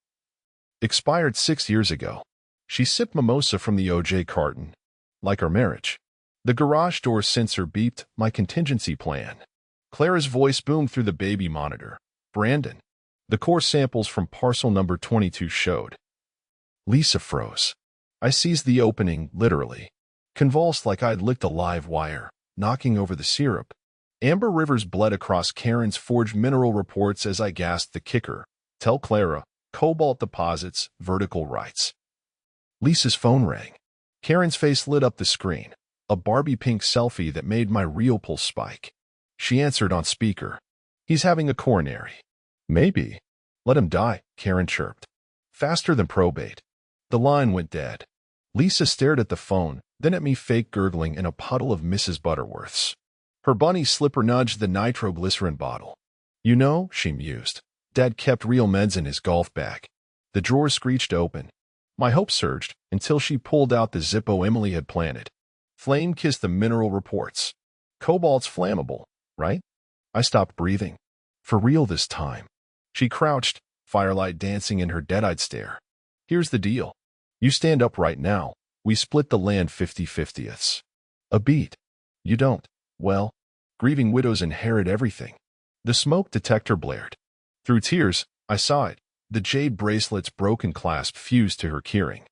Expired 6 years ago. She sipped mimosa from the OJ carton. Like our marriage. The garage door sensor beeped my contingency plan. Clara's voice boomed through the baby monitor. Brandon. The core samples from parcel number 22 showed. Lisa froze. I seized the opening, literally. Convulsed like I'd licked a live wire, knocking over the syrup. Amber rivers bled across Karen's forged mineral reports as I gasped the kicker. Tell Clara, cobalt deposits, vertical rights. Lisa's phone rang. Karen's face lit up the screen, a Barbie pink selfie that made my real pulse spike. She answered on speaker. He's having a coronary. Maybe. Let him die, Karen chirped. Faster than probate. The line went dead. Lisa stared at the phone, then at me fake gurgling in a puddle of Mrs. Butterworth's. Her bunny slipper nudged the nitroglycerin bottle. You know, she mused, Dad kept real meds in his golf bag. The drawer screeched open. My hope surged until she pulled out the Zippo Emily had planted. Flame kissed the mineral reports. Cobalt's flammable, right? I stopped breathing. For real this time. She crouched, firelight dancing in her dead-eyed stare. Here's the deal. You stand up right now. We split the land 50/50ths. A beat. You don't. Well, grieving widows inherit everything. The smoke detector blared. Through tears, I saw it. The jade bracelet's broken clasp fused to her keyring.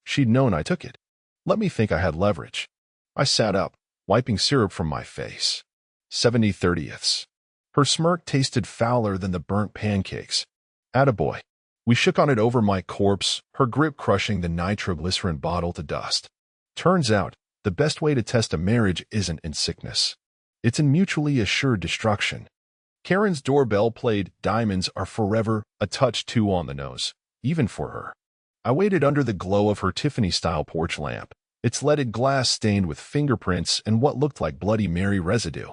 She'd known I took it. Let me think I had leverage. I sat up, wiping syrup from my face. 70/30ths. Her smirk tasted fouler than the burnt pancakes. Attaboy. We shook on it over my corpse, her grip crushing the nitroglycerin bottle to dust. Turns out, the best way to test a marriage isn't in sickness. It's in mutually assured destruction. Karen's doorbell played Diamonds Are Forever, a touch too on the nose, even for her. I waited under the glow of her Tiffany-style porch lamp, its leaded glass stained with fingerprints and what looked like Bloody Mary residue.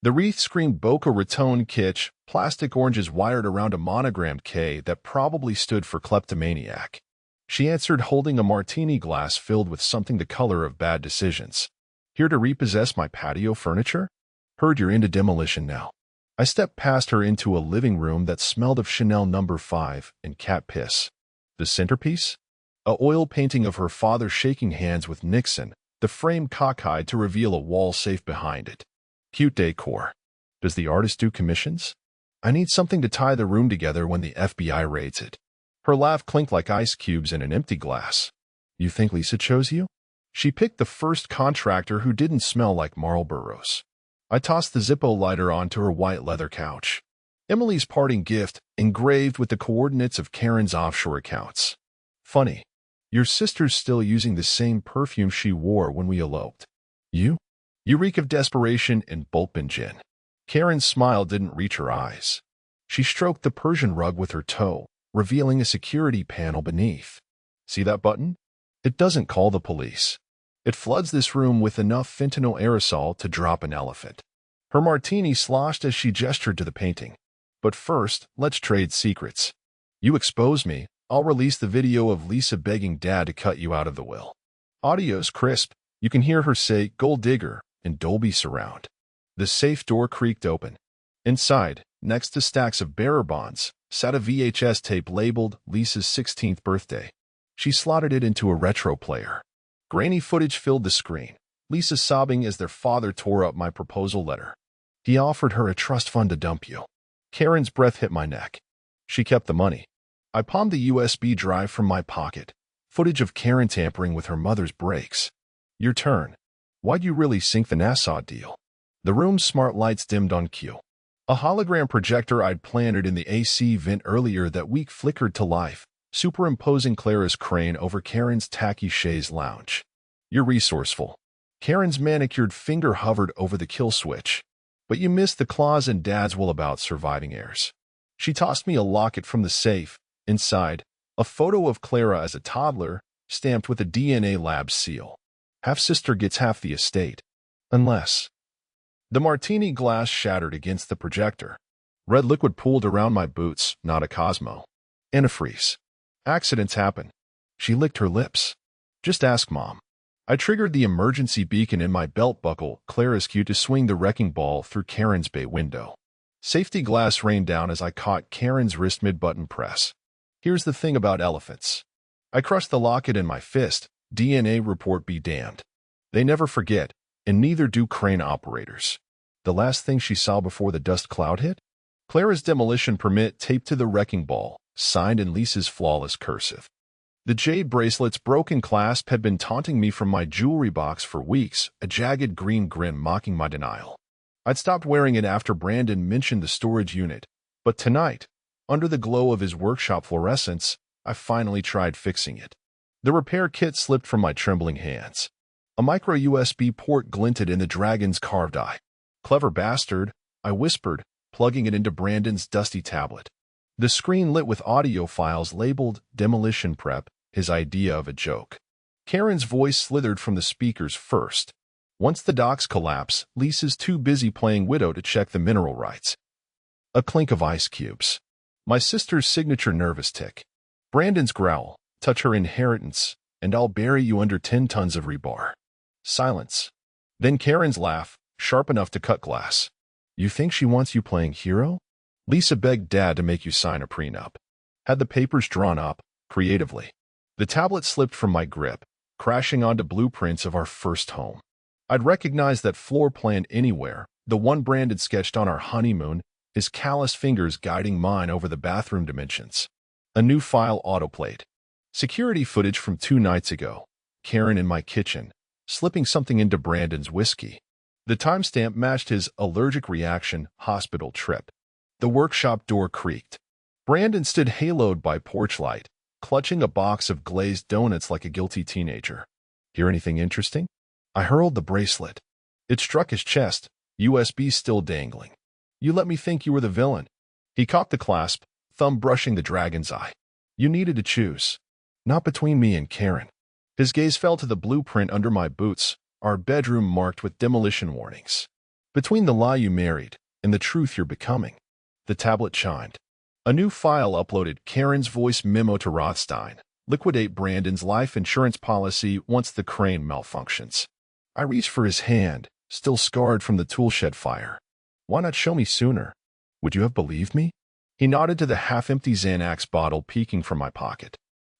The wreath screamed Boca Raton kitsch, plastic oranges wired around a monogrammed K that probably stood for kleptomaniac. She answered, holding a martini glass filled with something the color of bad decisions. Here to repossess my patio furniture? Heard you're into demolition now. I stepped past her into a living room that smelled of Chanel No. 5 and cat piss. The centerpiece? A oil painting of her father shaking hands with Nixon, the frame cockeyed to reveal a wall safe behind it. Cute decor. Does the artist do commissions? I need something to tie the room together when the FBI raids it. Her laugh clinked like ice cubes in an empty glass. You think Lisa chose you? She picked the first contractor who didn't smell like Marlboros. I tossed the Zippo lighter onto her white leather couch. Emily's parting gift, engraved with the coordinates of Karen's offshore accounts. Funny. Your sister's still using the same perfume she wore when we eloped. You? You reek of desperation and Bulpin gin. Karen's smile didn't reach her eyes. She stroked the Persian rug with her toe, revealing a security panel beneath. See that button? It doesn't call the police. It floods this room with enough fentanyl aerosol to drop an elephant. Her martini sloshed as she gestured to the painting. But first, let's trade secrets. You expose me, I'll release the video of Lisa begging Dad to cut you out of the will. Audio's crisp. You can hear her say, "Gold digger," in Dolby Surround. The safe door creaked open. Inside, next to stacks of bearer bonds, sat a VHS tape labeled Lisa's 16th birthday. She slotted it into a retro player. Grainy footage filled the screen, Lisa sobbing as their father tore up my proposal letter. He offered her a trust fund to dump you. Karen's breath hit my neck. She kept the money. I palmed the USB drive from my pocket. Footage of Karen tampering with her mother's brakes. Your turn. Why'd you really sink the Nassau deal? The room's smart lights dimmed on cue. A hologram projector I'd planted in the AC vent earlier that week flickered to life, superimposing Clara's crane over Karen's tacky chaise lounge. You're resourceful. Karen's manicured finger hovered over the kill switch. But you missed the clause in Dad's will about surviving heirs. She tossed me a locket from the safe. Inside, a photo of Clara as a toddler, stamped with a DNA lab seal. Half-sister gets half the estate. Unless... The martini glass shattered against the projector. Red liquid pooled around my boots, not a Cosmo. Antifreeze. Accidents happen. She licked her lips. Just ask Mom. I triggered the emergency beacon in my belt buckle, Clara's cue to swing the wrecking ball through Karen's bay window. Safety glass rained down as I caught Karen's wrist mid-button press. Here's the thing about elephants. I crushed the locket in my fist. DNA report be damned. They never forget, and neither do crane operators. The last thing she saw before the dust cloud hit? Clara's demolition permit taped to the wrecking ball, signed in Lisa's flawless cursive. The jade bracelet's broken clasp had been taunting me from my jewelry box for weeks, a jagged green grin mocking my denial. I'd stopped wearing it after Brandon mentioned the storage unit, but tonight, under the glow of his workshop fluorescence, I finally tried fixing it. The repair kit slipped from my trembling hands. A micro USB port glinted in the dragon's carved eye. Clever bastard, I whispered, plugging it into Brandon's dusty tablet. The screen lit with audio files labeled Demolition Prep, his idea of a joke. Karen's voice slithered from the speakers first. Once the docks collapse, Lisa's too busy playing widow to check the mineral rights. A clink of ice cubes. My sister's signature nervous tick. Brandon's growl, touch her inheritance, and I'll bury you under 10 tons of rebar. Silence. Then Karen's laugh, sharp enough to cut glass. You think she wants you playing hero? Lisa begged Dad to make you sign a prenup. Had the papers drawn up, creatively. The tablet slipped from my grip, crashing onto blueprints of our first home. I'd recognize that floor plan anywhere, the one Brandon sketched on our honeymoon, his calloused fingers guiding mine over the bathroom dimensions. A new file autoplayed. Security footage from 2 nights ago. Karen in my kitchen, slipping something into Brandon's whiskey. The timestamp matched his allergic reaction hospital trip. The workshop door creaked. Brandon stood haloed by porch light, clutching a box of glazed donuts like a guilty teenager. Hear anything interesting? I hurled the bracelet. It struck his chest, USB still dangling. You let me think you were the villain. He caught the clasp, thumb brushing the dragon's eye. You needed to choose. Not between me and Karen. His gaze fell to the blueprint under my boots, our bedroom marked with demolition warnings. Between the lie you married and the truth you're becoming. The tablet chimed. A new file uploaded. Karen's voice memo to Rothstein. Liquidate Brandon's life insurance policy once the crane malfunctions. I reached for his hand, still scarred from the toolshed fire. Why not show me sooner? Would you have believed me? He nodded to the half-empty Xanax bottle peeking from my pocket.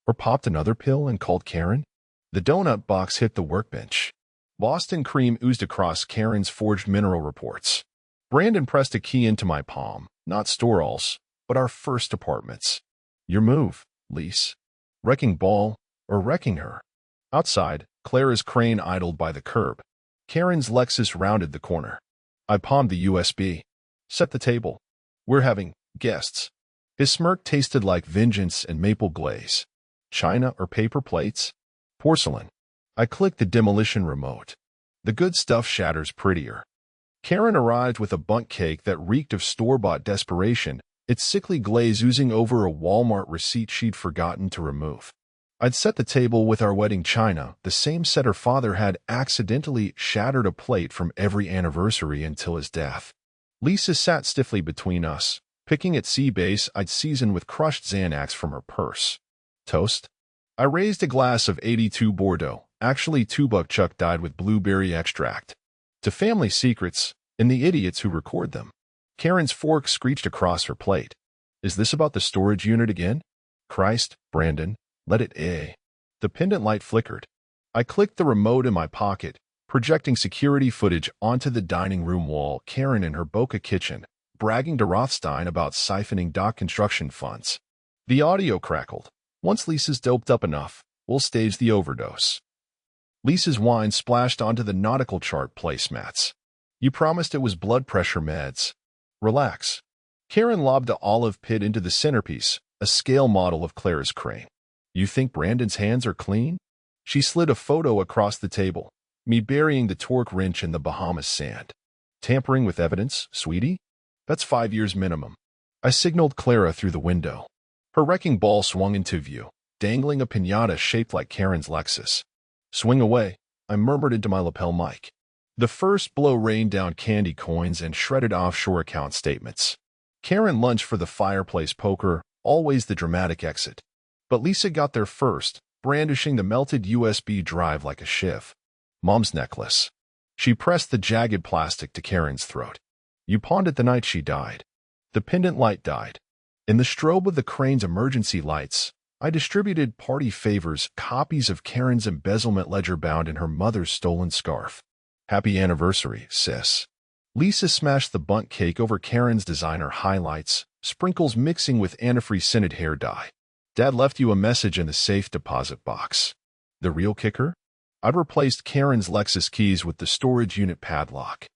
Or popped another pill and called Karen? The donut box hit the workbench. Boston cream oozed across Karen's forged mineral reports. Brandon pressed a key into my palm. Not Storall's, but our first apartments. Your move, Lise. Wrecking ball, or wrecking her. Outside, Clara's crane idled by the curb. Karen's Lexus rounded the corner. I palmed the USB. Set the table. We're having guests. His smirk tasted like vengeance and maple glaze. China or paper plates? Porcelain. I clicked the demolition remote. The good stuff shatters prettier. Karen arrived with a bundt cake that reeked of store-bought desperation, its sickly glaze oozing over a Walmart receipt she'd forgotten to remove. I'd set the table with our wedding china, the same set her father had accidentally shattered a plate from every anniversary until his death. Lisa sat stiffly between us, picking at sea base I'd seasoned with crushed Xanax from her purse. Toast? I raised a glass of 82 Bordeaux, actually Tubuck dyed with blueberry extract. To family secrets, and the idiots who record them. Karen's fork screeched across her plate. Is this about the storage unit again? Christ, Brandon, let it eh. The pendant light flickered. I clicked the remote in my pocket, projecting security footage onto the dining room wall. Karen in her Boca kitchen, bragging to Rothstein about siphoning dock construction funds. The audio crackled. Once Lisa's doped up enough, we'll stage the overdose. Lisa's wine splashed onto the nautical chart placemats. You promised it was blood pressure meds. Relax. Karen lobbed the olive pit into the centerpiece, a scale model of Clara's crane. You think Brandon's hands are clean? She slid a photo across the table, me burying the torque wrench in the Bahamas sand. Tampering with evidence, sweetie? That's 5 years minimum. I signaled Clara through the window. Her wrecking ball swung into view, dangling a piñata shaped like Karen's Lexus. Swing away, I murmured into my lapel mic. The first blow rained down candy coins and shredded offshore account statements. Karen lunged for the fireplace poker, always the dramatic exit. But Lisa got there first, brandishing the melted USB drive like a shiv. Mom's necklace. She pressed the jagged plastic to Karen's throat. You pawned it the night she died. The pendant light died. In the strobe of the crane's emergency lights, I distributed party favors, copies of Karen's embezzlement ledger bound in her mother's stolen scarf. Happy anniversary, sis. Lisa smashed the bundt cake over Karen's designer highlights, sprinkles mixing with antifreeze-scented hair dye. Dad left you a message in the safe deposit box. The real kicker? I'd replaced Karen's Lexus keys with the storage unit padlock.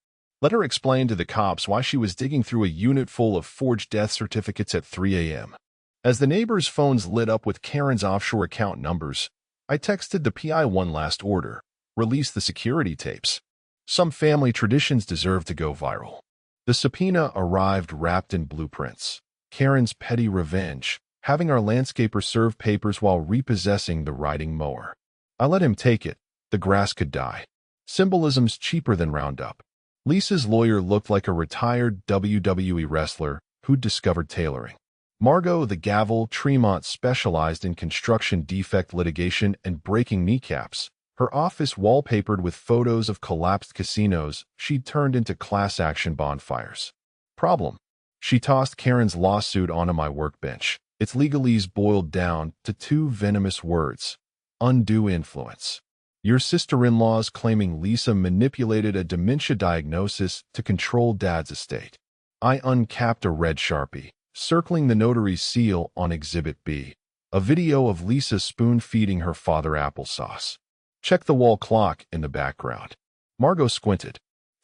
Let her explain to the cops why she was digging through a unit full of forged death certificates at 3 a.m. As the neighbors' phones lit up with Karen's offshore account numbers, I texted the PI one last order, release the security tapes. Some family traditions deserve to go viral. The subpoena arrived wrapped in blueprints. Karen's petty revenge, having our landscaper serve papers while repossessing the riding mower. I let him take it. The grass could die. Symbolism's cheaper than Roundup. Lisa's lawyer looked like a retired WWE wrestler who'd discovered tailoring. Margot the Gavel Tremont specialized in construction defect litigation and breaking kneecaps. Her office wallpapered with photos of collapsed casinos she'd turned into class action bonfires. Problem. She tossed Karen's lawsuit onto my workbench. Its legalese boiled down to 2 venomous words. Undue influence. Your sister-in-law's claiming Lisa manipulated a dementia diagnosis to control Dad's estate. I uncapped a red Sharpie, circling the notary's seal on Exhibit B. A video of Lisa spoon-feeding her father applesauce. Check the wall clock in the background. Margot squinted.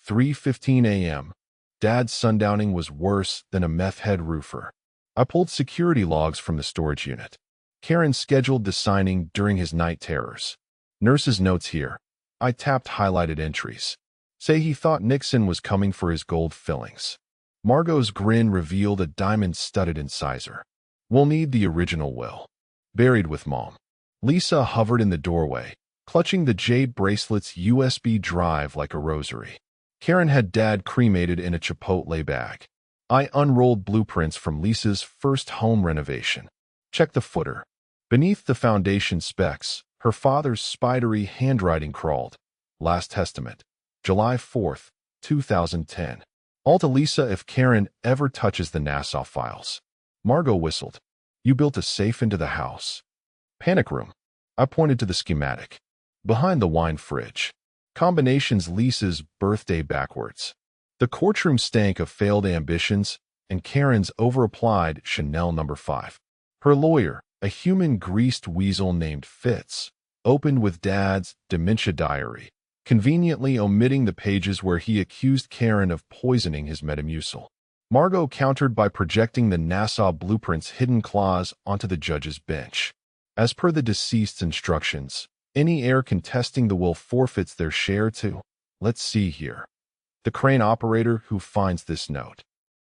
3:15 a.m. Dad's sundowning was worse than a meth head roofer. I pulled security logs from the storage unit. Karen scheduled the signing during his night terrors. Nurse's notes here. I tapped highlighted entries. Say he thought Nixon was coming for his gold fillings. Margot's grin revealed a diamond-studded incisor. We'll need the original will. Buried with Mom. Lisa hovered in the doorway, clutching the jade bracelet's USB drive like a rosary. Karen had Dad cremated in a Chipotle bag. I unrolled blueprints from Lisa's first home renovation. Check the footer. Beneath the foundation specs, her father's spidery handwriting crawled. Last Testament. July 4th, 2010. All to Lisa if Karen ever touches the Nassau files. Margot whistled. You built a safe into the house. Panic room. I pointed to the schematic. Behind the wine fridge. Combinations Lisa's birthday backwards. The courtroom stank of failed ambitions and Karen's over-applied Chanel No. 5. Her lawyer, a human greased weasel named Fitz, opened with Dad's dementia diary, conveniently omitting the pages where he accused Karen of poisoning his Metamucil. Margot countered by projecting the Nassau blueprint's hidden clause onto the judge's bench. As per the deceased's instructions, any heir contesting the will forfeits their share to, let's see here, the crane operator who finds this note.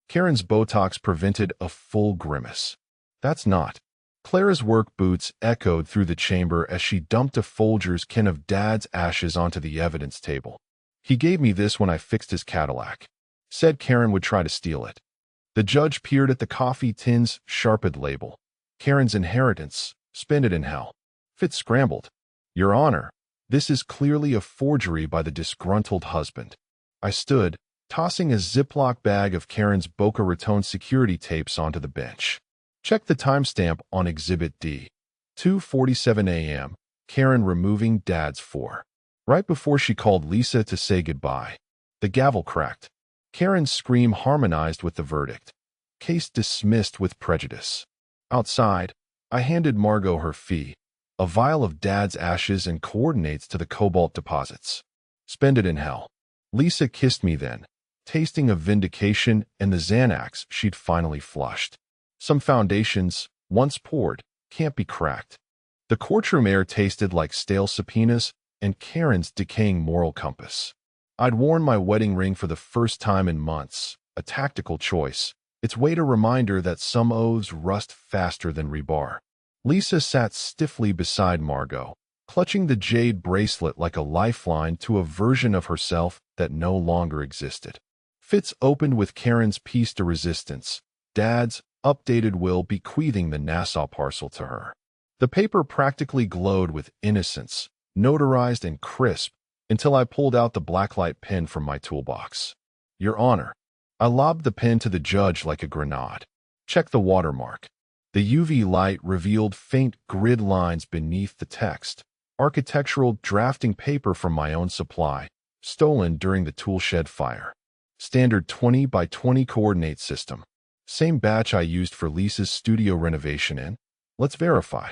Karen's Botox prevented a full grimace. That's not. Clara's work boots echoed through the chamber as she dumped a Folger's can of Dad's ashes onto the evidence table. He gave me this when I fixed his Cadillac. Said Karen would try to steal it. The judge peered at the coffee tin's sharpened label. Karen's inheritance, spend it in hell. Fitz scrambled. Your Honor, this is clearly a forgery by the disgruntled husband. I stood, tossing a Ziploc bag of Karen's Boca Raton security tapes onto the bench. Check the timestamp on Exhibit D. 2:47 a.m., Karen removing Dad's 4. Right before she called Lisa to say goodbye. The gavel cracked. Karen's scream harmonized with the verdict. Case dismissed with prejudice. Outside, I handed Margot her fee, a vial of Dad's ashes and coordinates to the cobalt deposits. Spend it in hell. Lisa kissed me then, tasting of vindication and the Xanax she'd finally flushed. Some foundations, once poured, can't be cracked. The courtroom air tasted like stale subpoenas and Karen's decaying moral compass. I'd worn my wedding ring for the first time in months, a tactical choice, its weight a reminder that some oaths rust faster than rebar. Lisa sat stiffly beside Margot, clutching the jade bracelet like a lifeline to a version of herself that no longer existed. Fitz opened with Karen's piece de resistance, Dad's updated will bequeathing the Nassau parcel to her. The paper practically glowed with innocence, notarized and crisp, until I pulled out the blacklight pen from my toolbox. Your Honor, I lobbed the pen to the judge like a grenade. Check the watermark. The UV light revealed faint grid lines beneath the text, architectural drafting paper from my own supply, stolen during the toolshed fire. Standard 20 by 20 coordinate system. Same batch I used for Lisa's studio renovation in. Let's verify.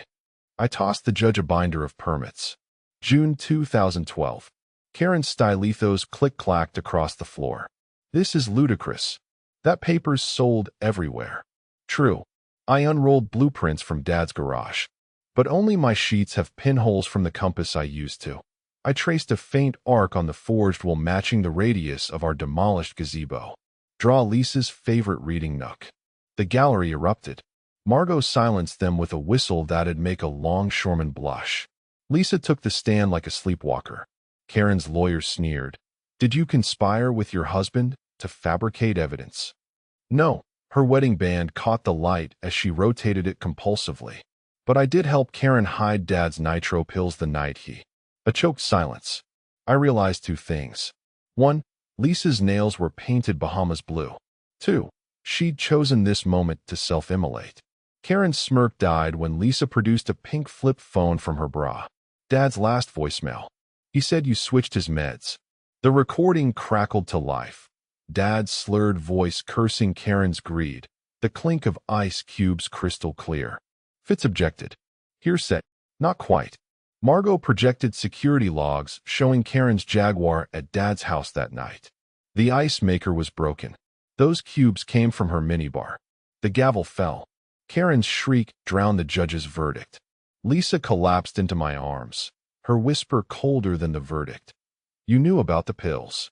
I tossed the judge a binder of permits. June 2012. Karen's stylethos click-clacked across the floor. This is ludicrous. That paper's sold everywhere. True. I unrolled blueprints from Dad's garage. But only my sheets have pinholes from the compass I used to. I traced a faint arc on the forged will matching the radius of our demolished gazebo. Draw Lisa's favorite reading nook. The gallery erupted. Margot silenced them with a whistle that'd make a longshoreman blush. Lisa took the stand like a sleepwalker. Karen's lawyer sneered. Did you conspire with your husband to fabricate evidence? No. Her wedding band caught the light as she rotated it compulsively. But I did help Karen hide Dad's nitro pills the night he. A choked silence. I realized two things. 1. Lisa's nails were painted Bahamas blue. 2. She'd chosen this moment to self-immolate. Karen's smirk died when Lisa produced a pink flip phone from her bra. Dad's last voicemail. He said you switched his meds. The recording crackled to life. Dad's slurred voice cursing Karen's greed. The clink of ice cubes crystal clear. Fitz objected. Hearsay. Not quite. Margot projected security logs showing Karen's Jaguar at Dad's house that night. The ice maker was broken. Those cubes came from her minibar. The gavel fell. Karen's shriek drowned the judge's verdict. Lisa collapsed into my arms, her whisper colder than the verdict. You knew about the pills.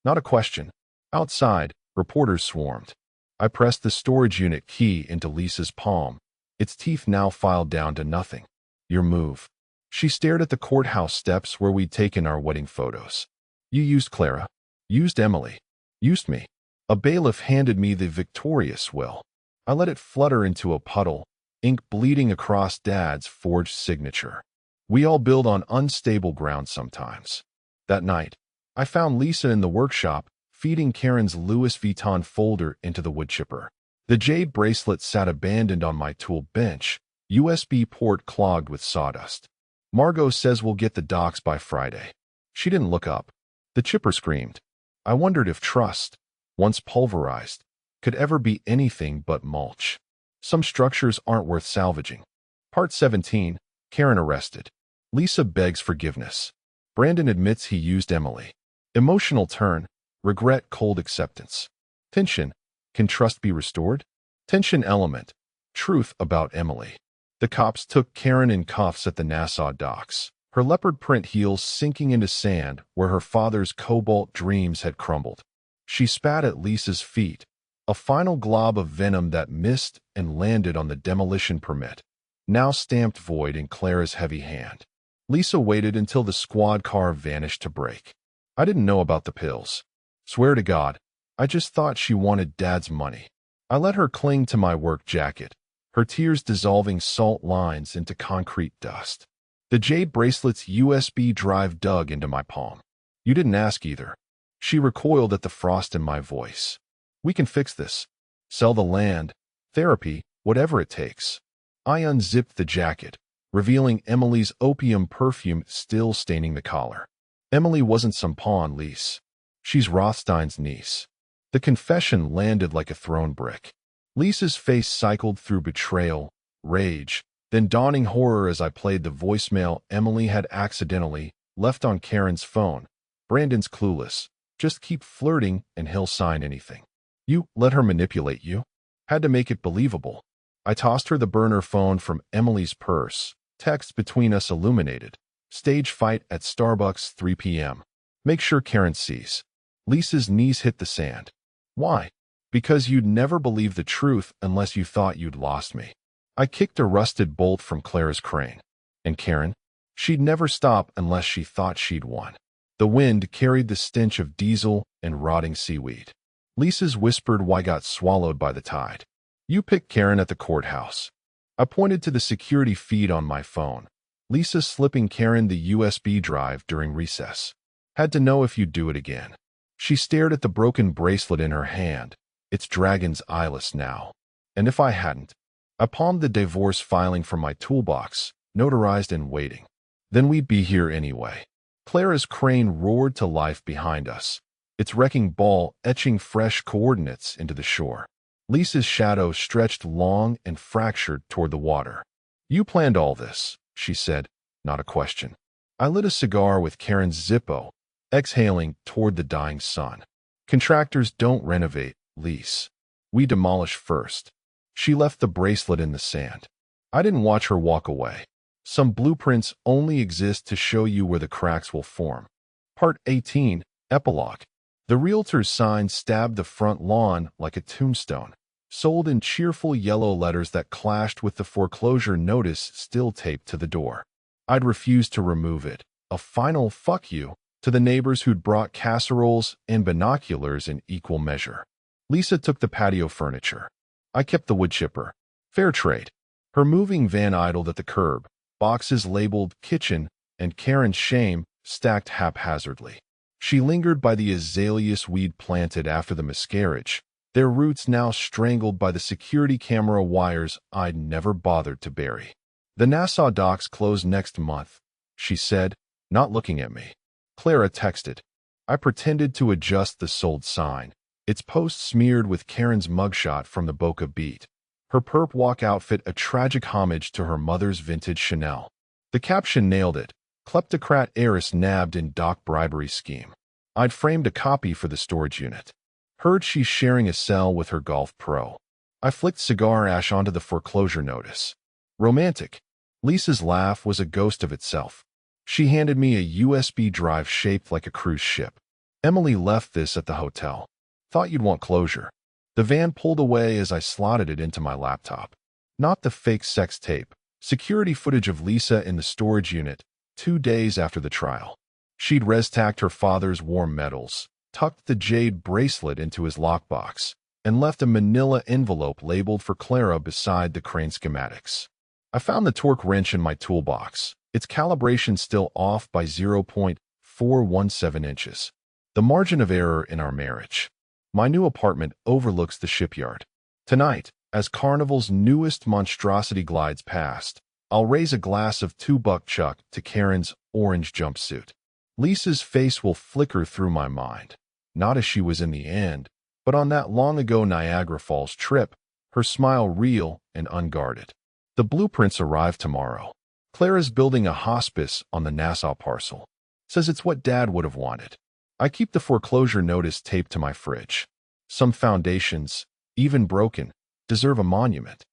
Not a question. Outside, reporters swarmed. I pressed the storage unit key into Lisa's palm, its teeth now filed down to nothing. Your move. She stared at the courthouse steps where we'd taken our wedding photos. You used Clara. Used Emily. Used me. A bailiff handed me the victorious will. I let it flutter into a puddle, ink bleeding across Dad's forged signature. We all build on unstable ground sometimes. That night, I found Lisa in the workshop, feeding Karen's Louis Vuitton folder into the wood chipper. The jade bracelet sat abandoned on my tool bench, USB port clogged with sawdust. Margot says we'll get the docs by Friday. She didn't look up. The chipper screamed. I wondered if trust, once pulverized, could ever be anything but mulch. Some structures aren't worth salvaging. Part 17, Karen arrested. Lisa begs forgiveness. Brandon admits he used Emily. Emotional turn, regret, cold acceptance. Tension, can trust be restored? Tension element, truth about Emily. The cops took Karen in cuffs at the Nassau docks, her leopard print heels sinking into sand where her father's cobalt dreams had crumbled. She spat at Lisa's feet, a final glob of venom that missed and landed on the demolition permit, now stamped void in Clara's heavy hand. Lisa waited until the squad car vanished to break. I didn't know about the pills. Swear to God, I just thought she wanted Dad's money. I let her cling to my work jacket, her tears dissolving salt lines into concrete dust. The jade bracelet's USB drive dug into my palm. You didn't ask either. She recoiled at the frost in my voice. We can fix this. Sell the land, therapy, whatever it takes. I unzipped the jacket, revealing Emily's opium perfume still staining the collar. Emily wasn't some pawn, Lise. She's Rothstein's niece. The confession landed like a thrown brick. Lisa's face cycled through betrayal, rage, then dawning horror as I played the voicemail Emily had accidentally left on Karen's phone. Brandon's clueless. Just keep flirting and he'll sign anything. You let her manipulate you? Had to make it believable. I tossed her the burner phone from Emily's purse. Text between us illuminated. Stage fight at Starbucks 3 p.m. Make sure Karen sees. Lisa's knees hit the sand. Why? Because you'd never believe the truth unless you thought you'd lost me. I kicked a rusted bolt from Clara's crane. And Karen? She'd never stop unless she thought she'd won. The wind carried the stench of diesel and rotting seaweed. Lisa's whispered why got swallowed by the tide. You picked Karen at the courthouse. I pointed to the security feed on my phone. Lisa slipping Karen the USB drive during recess. Had to know if you'd do it again. She stared at the broken bracelet in her hand, its dragon's eyeless now. And if I hadn't? I palmed the divorce filing from my toolbox, notarized and waiting. Then we'd be here anyway. Clara's crane roared to life behind us, its wrecking ball etching fresh coordinates into the shore. Lisa's shadow stretched long and fractured toward the water. You planned all this, she said, not a question. I lit a cigar with Karen's Zippo, exhaling toward the dying sun. Contractors don't renovate, lease. We demolish first. She left the bracelet in the sand. I didn't watch her walk away. Some blueprints only exist to show you where the cracks will form. Part 18, Epilogue. The realtor's sign stabbed the front lawn like a tombstone, sold in cheerful yellow letters that clashed with the foreclosure notice still taped to the door. I'd refused to remove it, a final fuck you to the neighbors who'd brought casseroles and binoculars in equal measure. Lisa took the patio furniture. I kept the wood chipper. Fair trade. Her moving van idled at the curb, boxes labeled kitchen and Karen's shame stacked haphazardly. She lingered by the azaleas we'd planted after the miscarriage, their roots now strangled by the security camera wires I'd never bothered to bury. The Nassau docks close next month, she said, not looking at me. Clara texted. I pretended to adjust the sold sign, its post smeared with Karen's mugshot from the Boca Beat. Her perp walk outfit a tragic homage to her mother's vintage Chanel. The caption nailed it. Kleptocrat heiress nabbed in dock bribery scheme. I'd framed a copy for the storage unit. Heard she's sharing a cell with her golf pro. I flicked cigar ash onto the foreclosure notice. Romantic. Lisa's laugh was a ghost of itself. She handed me a USB drive shaped like a cruise ship. Emily left this at the hotel. Thought you'd want closure. The van pulled away as I slotted it into my laptop. Not the fake sex tape, Security footage of Lisa in the storage unit 2 days after the trial. She'd res-tacked her father's war medals, tucked the jade bracelet into his lockbox, and left a manila envelope labeled for Clara beside the crane schematics. I found the torque wrench in my toolbox, its calibration still off by 0.417 inches. The margin of error in our marriage. My new apartment overlooks the shipyard. Tonight, as Carnival's newest monstrosity glides past, I'll raise a glass of $2 chuck to Karen's orange jumpsuit. Lisa's face will flicker through my mind, not as she was in the end, but on that long-ago Niagara Falls trip, her smile real and unguarded. The blueprints arrive tomorrow. Clara's building a hospice on the Nassau parcel. Says it's what Dad would have wanted. I keep the foreclosure notice taped to my fridge. Some foundations, even broken, deserve a monument.